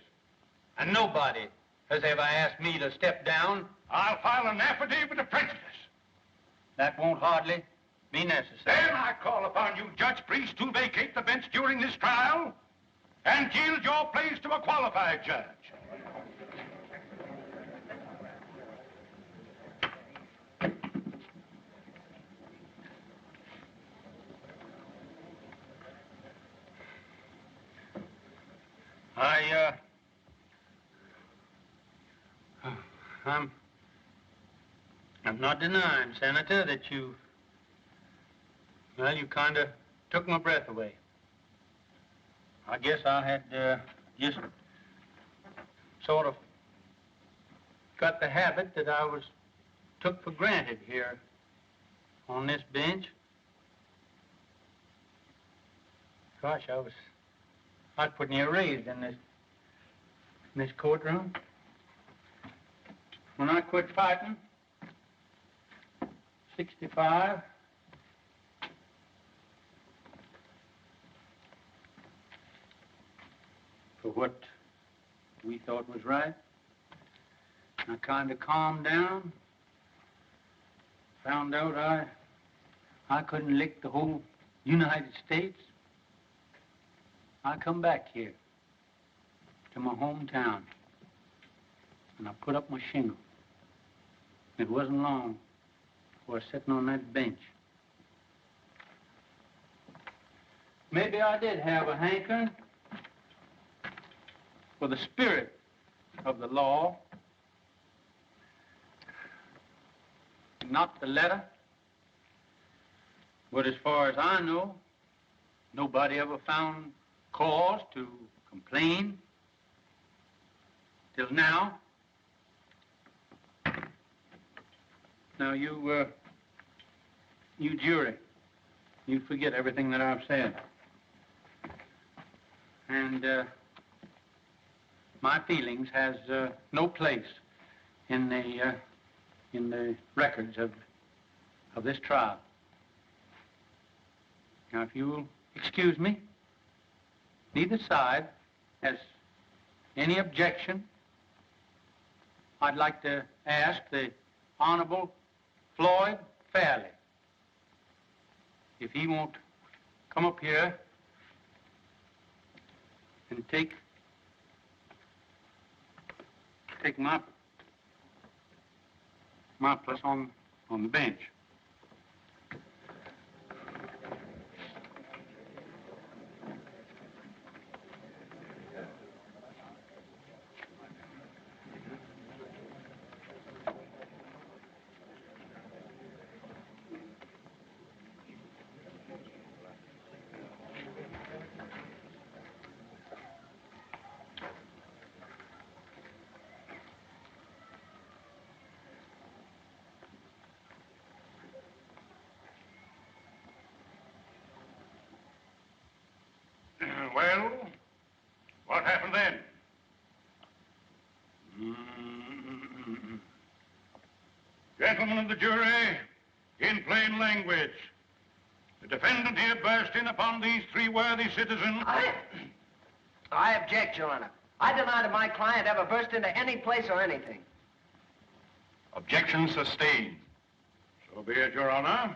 and nobody has ever asked me to step down. I'll file an affidavit of prejudice. That won't hardly be necessary. Then I call upon you, Judge Priest, to vacate the bench during this trial and yield your place to a qualified judge. I'm not denying, Senator, that you kind of took my breath away. I guess I had just sort of got the habit that I was took for granted here on this bench. Gosh, I was pretty near raised in this courtroom. When I quit fighting, 65, for what we thought was right, I kind of calmed down, found out I couldn't lick the whole United States. I come back here to my hometown, and I put up my shingle. It wasn't long before I was sitting on that bench. Maybe I did have a hankering for the spirit of the law, not the letter. But as far as I know, nobody ever found cause to complain till now. Now, you jury, you forget everything that I've said. And my feelings has no place in the records of this trial. Now, if you'll excuse me, neither side has any objection. I'd like to ask the Honorable Floyd Fairley if he won't come up here and take my place on the bench. Well, what happened then? Gentlemen of the jury, in plain language, the defendant here burst in upon these three worthy citizens. I object, Your Honor. I deny that my client ever burst into any place or anything. Objection sustained. So be it, Your Honor.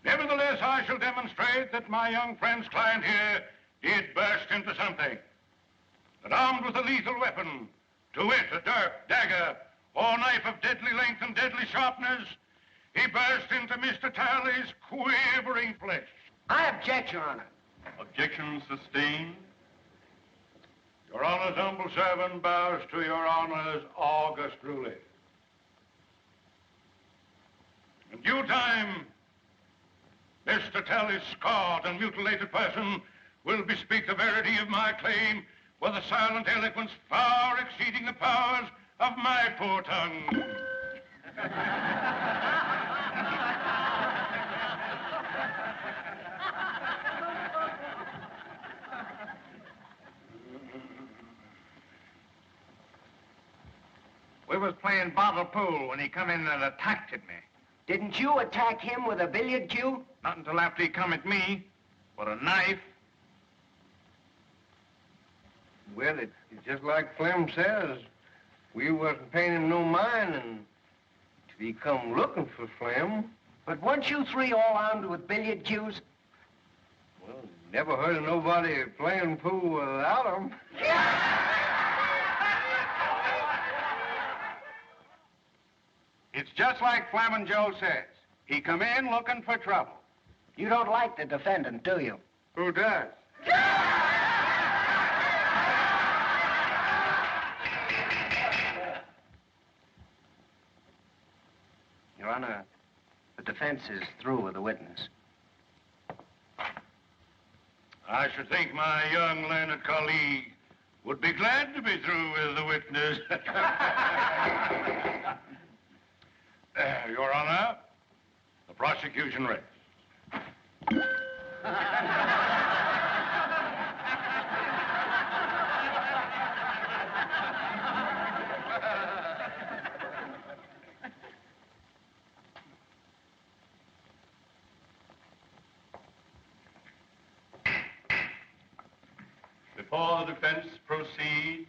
Nevertheless, I shall demonstrate that my young friend's client here did burst into something. That armed with a lethal weapon, to wit, a dirk, dagger, or knife of deadly length and deadly sharpness, he burst into Mr. Talley's quivering flesh. I object, Your Honor. Objection sustained. Your Honor's humble servant bows to Your Honor's august ruling. In due time, Mr. Talley's scarred and mutilated person will bespeak the verity of my claim with a silent eloquence far exceeding the powers of my poor tongue. We was playing bottle pool when he come in and attacked at me. Didn't you attack him with a billiard cue? Not until after he come at me with a knife. Well, it's just like Clem says. We wasn't paying him no mind until he come looking for Clem. But weren't you three all armed with billiard cues? Well, never heard of nobody playing pool without him. It's just like Flamin' Joe says. He come in looking for trouble. You don't like the defendant, do you? Who does? Your Honor, the defense is through with the witness. I should think my young learned colleague would be glad to be through with the witness. Your Honor, the prosecution rests. Before the defense proceeds,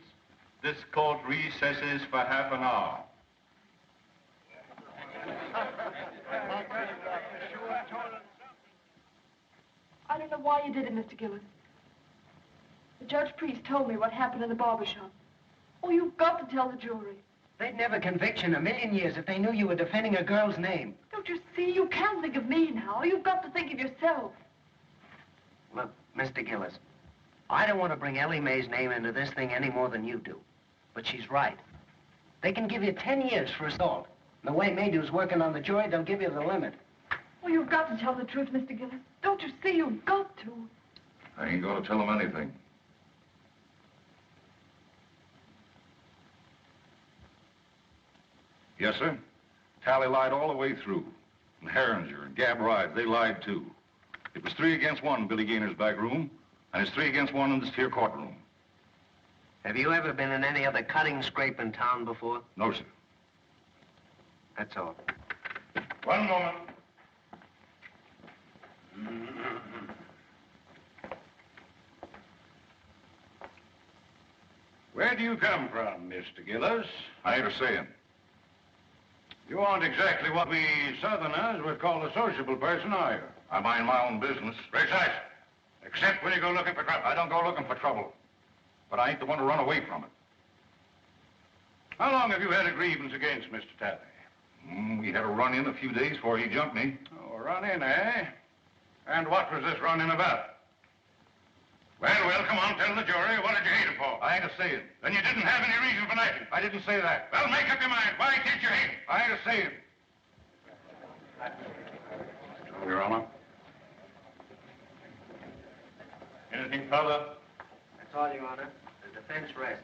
this court recesses for half an hour. I don't know why you did it, Mr. Gillis. The Judge Priest told me what happened in the barber shop. Oh, you've got to tell the jury. They'd never convict you in a million years if they knew you were defending a girl's name. Don't you see? You can't think of me now. You've got to think of yourself. Look, Mr. Gillis, I don't want to bring Ellie Mae's name into this thing any more than you do. But she's right. They can give you 10 years for assault. And the way Maydew's working on the jury, they'll give you the limit. Well, you've got to tell the truth, Mr. Gillis. Don't you see? You've got to. I ain't gonna tell him anything. Yes, sir. Tally lied all the way through. And Herringer and Gab Rides, they lied too. It was 3 against 1 in Billy Gaynor's back room, and it's 3 against 1 in this here courtroom. Have you ever been in any other cutting scrape in town before? No, sir. That's all. One moment. Where do you come from, Mr. Gillis? I ain't a saying. You aren't exactly what we Southerners would call a sociable person, are you? I mind my own business. Precise. Except when you go looking for trouble. I don't go looking for trouble. But I ain't the one to run away from it. How long have you had a grievance against Mr. Talley? We had a run-in a few days before he jumped me. Oh, a run-in, eh? And what was this run-in about? Well, come on, tell the jury. What did you hate him for? I ain't a saying. Then you didn't have any reason for knifing. I didn't say that. Well, make up your mind. Why did you hate him? I ain't a saying. Your Honor. Anything further? That's all, Your Honor. The defense rests.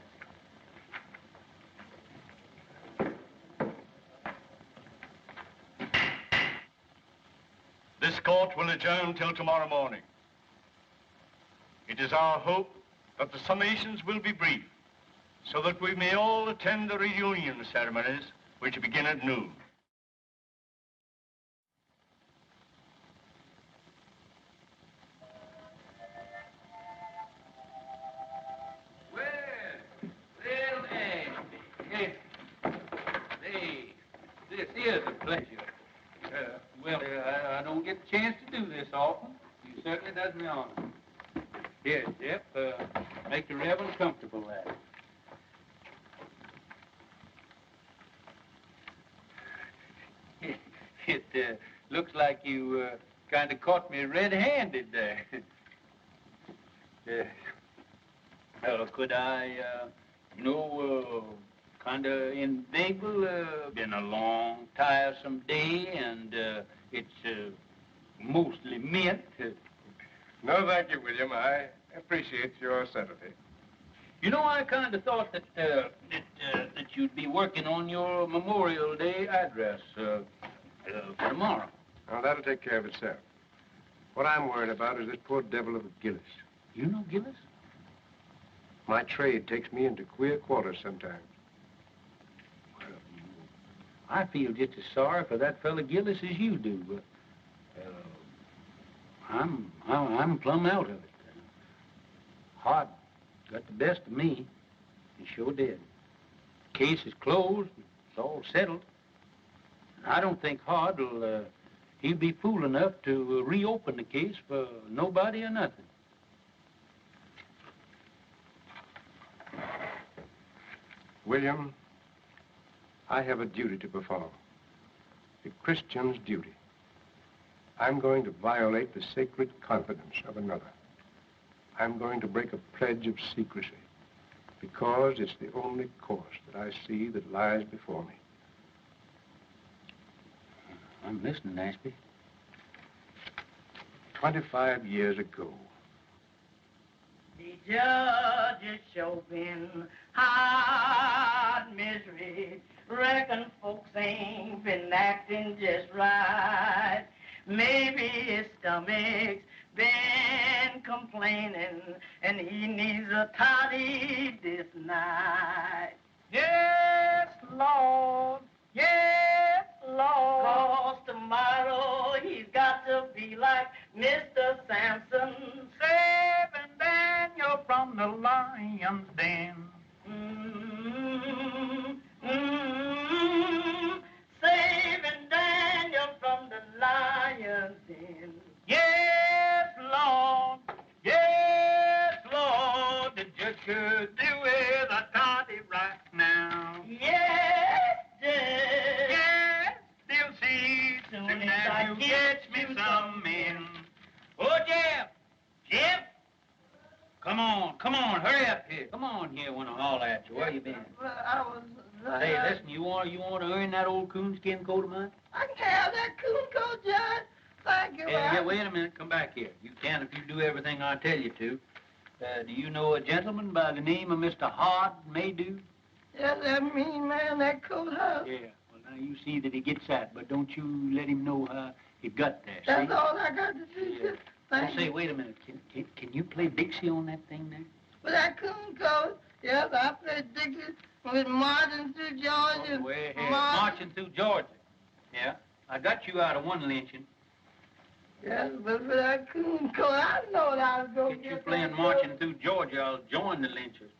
This court will adjourn till tomorrow morning. It is our hope that the summations will be brief, so that we may all attend the reunion ceremonies, which begin at noon. This is a pleasure. I don't get a chance to does me honor. Here, Jeff, make the Reverend comfortable there. It looks like you kind of caught me red-handed there. Could I, kind of inveigle? Been a long, tiresome day, and it's mostly mint. No, thank you, William. I appreciate your sympathy. You know, I kind of thought that you'd be working on your Memorial Day address for tomorrow. Now, that'll take care of itself. What I'm worried about is this poor devil of a Gillis. You know Gillis? My trade takes me into queer quarters sometimes. Well, I feel just as sorry for that fella Gillis as you do, but I'm plumb out of it. Hart got the best of me. He sure did. The case is closed. It's all settled. I don't think Hart will, he'll be fool enough to reopen the case for nobody or nothing. William, I have a duty to perform. A Christian's duty. I'm going to violate the sacred confidence of another. I'm going to break a pledge of secrecy because it's the only course that I see that lies before me. I'm listening, Ashby. 25 years ago. The judge is showing hard misery. Reckon folks ain't been acting just right. Maybe his stomach's been complaining and he needs a toddy this night. Yes, Lord. Yes, Lord. 'Cause tomorrow he's got to be like Mr. Samson, saving Daniel from the lion's den. Saving Daniel from the lion's den. Yes, Lord. Yes, Lord. The judge could do with a toddy right now. Yes, Judge. Yes, they'll see soon as you get me some men. Oh, Jeff. Jeff. Come on, hurry up here. Come on here when I holler at you. Where you been? I was... Hey, listen, you want to earn that old coonskin coat of mine? I can have that coon coat, Judge. Thank you. Yeah, wait a minute. Come back here. You can if you do everything I tell you to. Do you know a gentleman by the name of Mr. Hart Maydew? Yes, that mean man, that coat house. Yeah. Well, now you see that he gets that, but don't you let him know how he got there. That's see? all I got to do. Yeah. Thank Say, you. wait a minute. Can you play Dixie on that thing there? With that coon coat, yes, I played Dixie with marching through Georgia. Way ahead. Marching through Georgia. Yeah. I got you out of one lynching. Yes, but for that coon coat, I know that I was going to Get you playing Marching Through Georgia, I'll join the lynchers.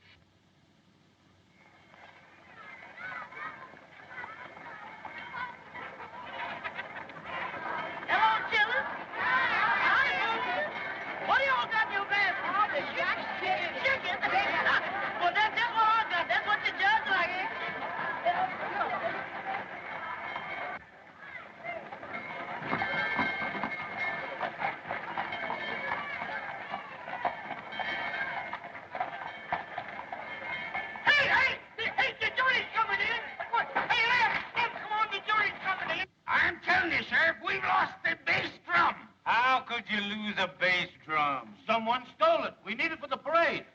Hello, children. Hi, what do y'all got in your basket? Oh, the chicken. Chicken? Well, that's what I got. That's what the judge like, eh? Hey, the jury's coming in. What? Hey, Lem, come on, the jury's coming in. I'm telling you, Sheriff, we've lost the bass drum. How could you lose a bass drum? Someone stole it. We need it for the parade.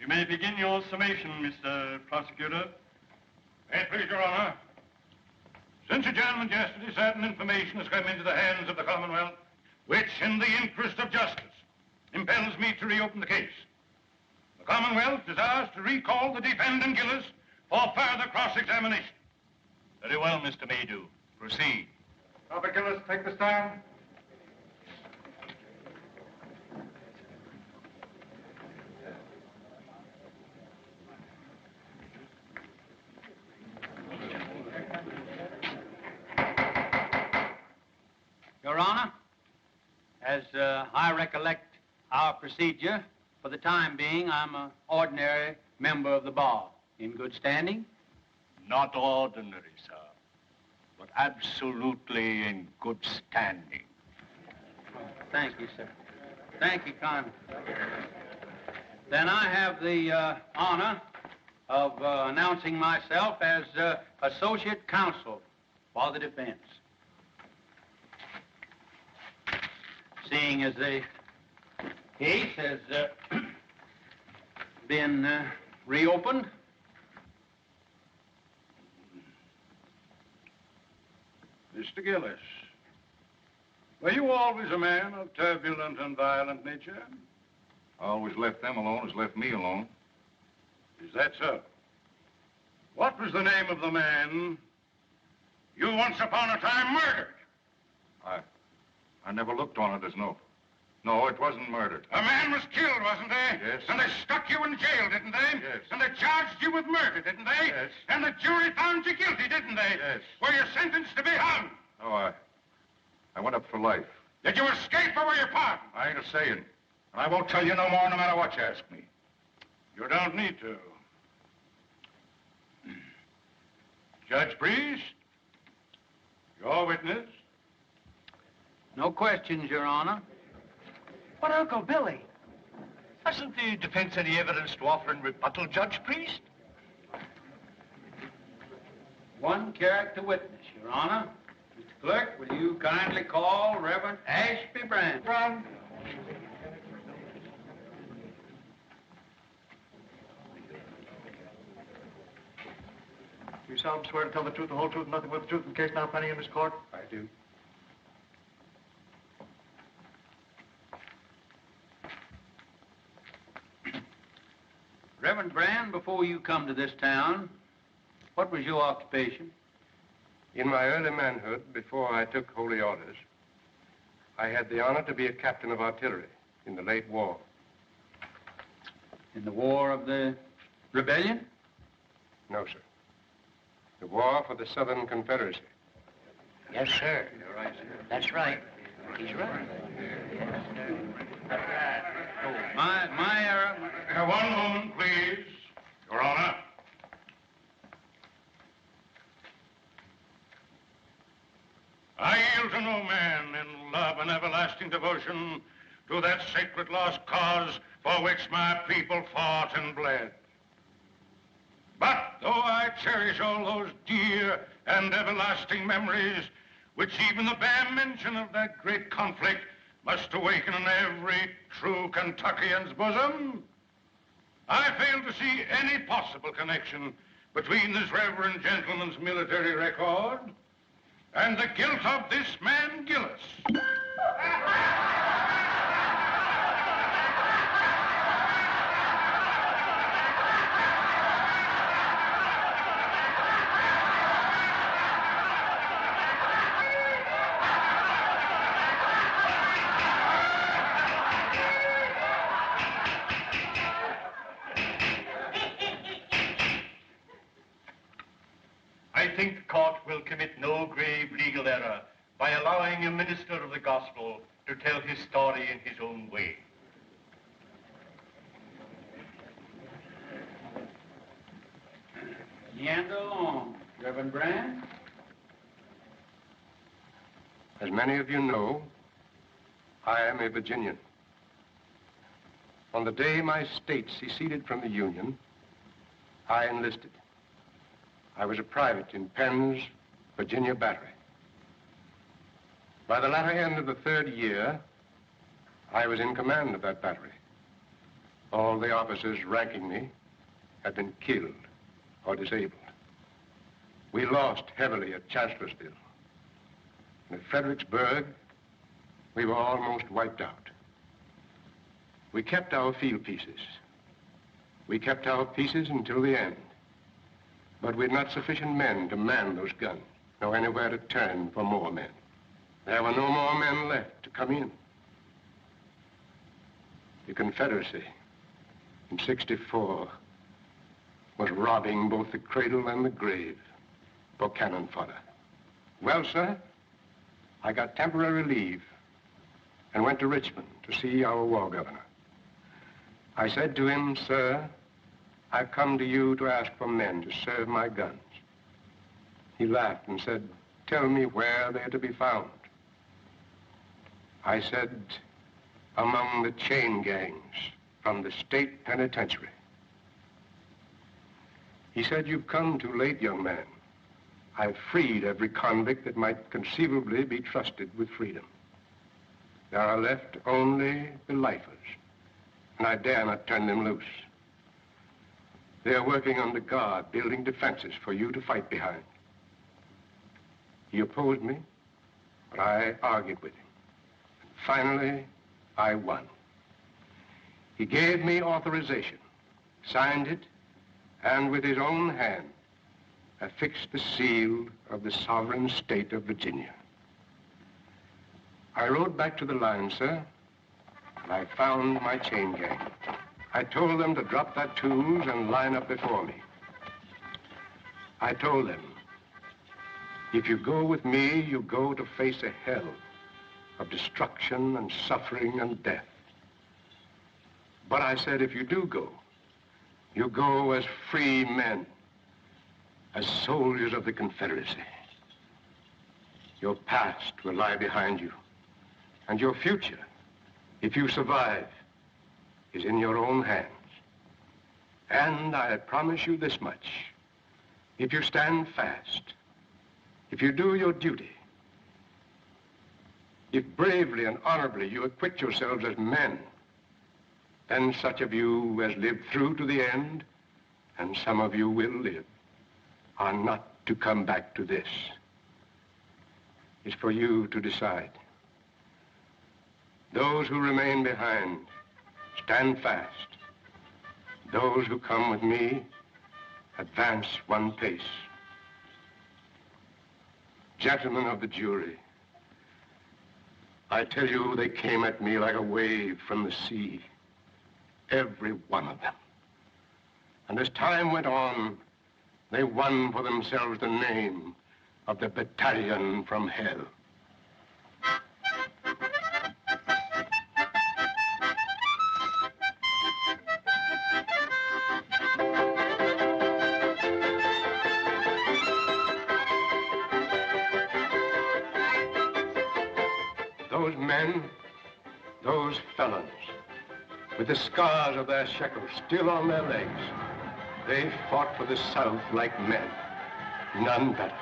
You may begin your summation, Mr. Prosecutor. May it please your honor. Since adjournment yesterday, certain information has come into the hands of the Commonwealth, which, in the interest of justice, impels me to reopen the case. The Commonwealth desires to recall the defendant Gillis for further cross-examination. Very well, Mr. Maydew. Proceed. Robert Gillis, take the stand. Your Honor, as I recollect our procedure, for the time being, I'm an ordinary member of the bar. In good standing? Not ordinary, sir, but absolutely in good standing. Thank you, sir. Thank you kindly. Then I have the honor of announcing myself as Associate Counsel for the defense. Seeing as the case has been reopened, Mr. Gillis, were you always a man of turbulent and violent nature? I always left them alone as left me alone. Is that so? What was the name of the man you once upon a time murdered? I never looked on it as No, it wasn't murder. A man was killed, wasn't he? Yes. And they stuck you in jail, didn't they? Yes. And they charged you with murder, didn't they? Yes. And the jury found you guilty, didn't they? Yes. Were you sentenced to be hung? No, I went up for life. Did you escape or were you pardoned? I ain't a-saying. And I won't tell you no more no matter what you ask me. You don't need to. Judge Priest, your witness. no questions, Your Honor. But, Uncle Billy, hasn't the defense any evidence to offer in rebuttal, Judge Priest? One character witness, Your Honor. Mr. Clerk, will you kindly call Reverend Ashby Brand? Run. You solemnly swear to tell the truth, the whole truth, and nothing but the truth in the case now pending in this court? I do. Reverend Brand, before you come to this town, what was your occupation? In my early manhood, before I took holy orders, I had the honor to be a captain of artillery in the late war. In the War of the Rebellion? No, sir. The war for the Southern Confederacy. Yes, sir. You're right, sir. That's right. He's right. Oh, my error. One moment, please, Your Honor. I yield to no man in love and everlasting devotion to that sacred lost cause for which my people fought and bled. But though I cherish all those dear and everlasting memories, which even the bare mention of that great conflict must awaken in every true Kentuckian's bosom, I fail to see any possible connection between this reverend gentleman's military record and the guilt of this man, Gillis. I think the court will commit no grave legal error by allowing a minister of the gospel to tell his story in his own way. Meander along, Reverend Brand. As many of you know, I am a Virginian. On the day my state seceded from the Union, I enlisted. I was a private in Penn's Virginia Battery. By the latter end of the third year, I was in command of that battery. All the officers ranking me had been killed or disabled. We lost heavily at Chancellorsville. And at Fredericksburg, we were almost wiped out. We kept our field pieces. We kept our pieces until the end. But we had not sufficient men to man those guns, nor anywhere to turn for more men. There were no more men left to come in. The Confederacy in '64 was robbing both the cradle and the grave for cannon fodder. Well, sir, I got temporary leave and went to Richmond to see our war governor. I said to him, "Sir, I've come to you to ask for men to serve my guns." He laughed and said, "Tell me where they're to be found." I said, "Among the chain gangs from the state penitentiary." He said, "You've come too late, young man. I've freed every convict that might conceivably be trusted with freedom. There are left only the lifers, and I dare not turn them loose. They're working under guard, building defenses for you to fight behind." He opposed me, but I argued with him. And finally, I won. He gave me authorization, signed it, and with his own hand, affixed the seal of the sovereign state of Virginia. I rode back to the line, sir, and I found my chain gang. I told them to drop their tools and line up before me. I told them, if you go with me, you go to face a hell of destruction and suffering and death. But I said, if you do go, you go as free men, as soldiers of the Confederacy. Your past will lie behind you, and your future, if you survive, is in your own hands. And I promise you this much. If you stand fast, if you do your duty, if bravely and honorably you acquit yourselves as men, then such of you as live through to the end, and some of you will live, are not to come back to this. It's for you to decide. Those who remain behind, stand fast. Those who come with me, advance one pace. Gentlemen of the jury, I tell you, they came at me like a wave from the sea, every one of them. And as time went on, they won for themselves the name of the battalion from hell. Those men, those felons, with the scars of their shekels still on their legs, they fought for the South like men, none better.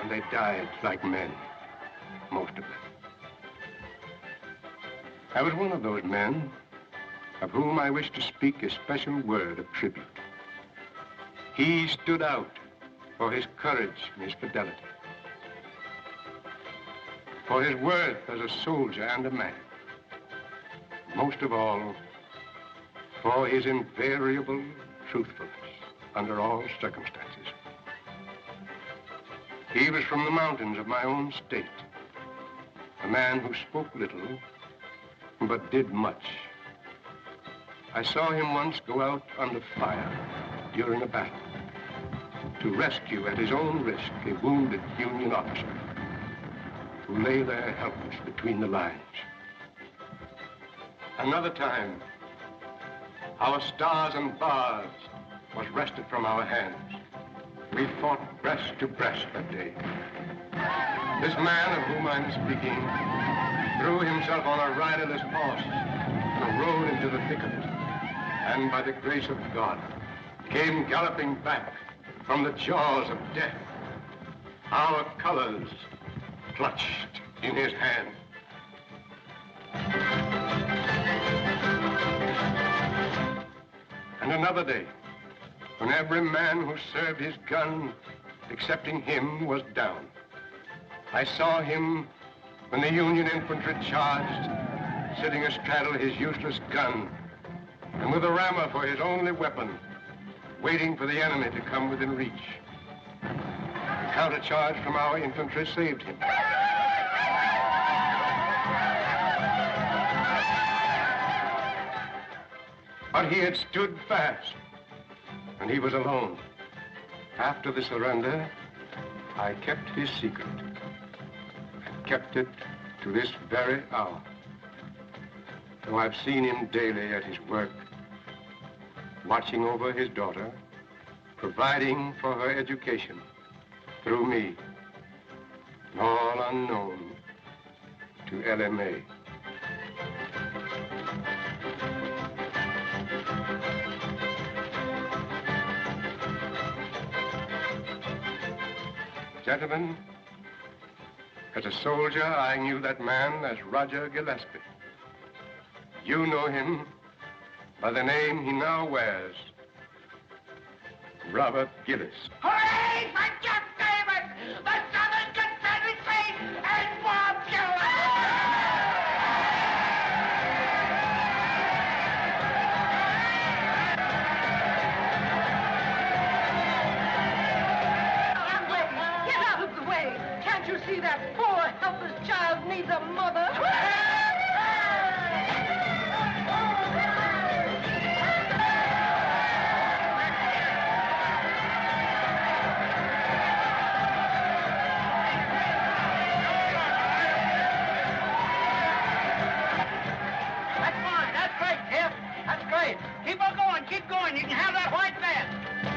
And they died like men, most of them. I was one of those men of whom I wish to speak a special word of tribute. He stood out for his courage and his fidelity, for his worth as a soldier and a man. Most of all, for his invariable truthfulness under all circumstances. He was from the mountains of my own state, a man who spoke little, but did much. I saw him once go out under fire during a battle to rescue at his own risk a wounded Union officer who lay there helpless between the lines. Another time, our stars and bars was wrested from our hands. We fought breast to breast that day. This man of whom I'm speaking threw himself on a riderless horse and rode into the thick of it. And by the grace of God, came galloping back from the jaws of death, our colors clutched in his hand. And another day, when every man who served his gun, excepting him, was down. I saw him when the Union infantry charged, sitting astraddle his useless gun, and with a rammer for his only weapon, waiting for the enemy to come within reach. The countercharge from our infantry saved him. But he had stood fast, and he was alone. After the surrender, I kept his secret, and kept it to this very hour. Though I've seen him daily at his work, watching over his daughter, providing for her education through me, all unknown to LMA. Gentlemen, as a soldier, I knew that man as Roger Gillespie. You know him by the name he now wears, Robert Gillis. Hooray for Jeff Davis, the Southern Confederacy, and Bob Gillis! Get out of the way! Can't you see that poor, helpless child needs a mother? That's fine. That's great, Jeff. That's great. Keep on going. Keep going. You can have that white man.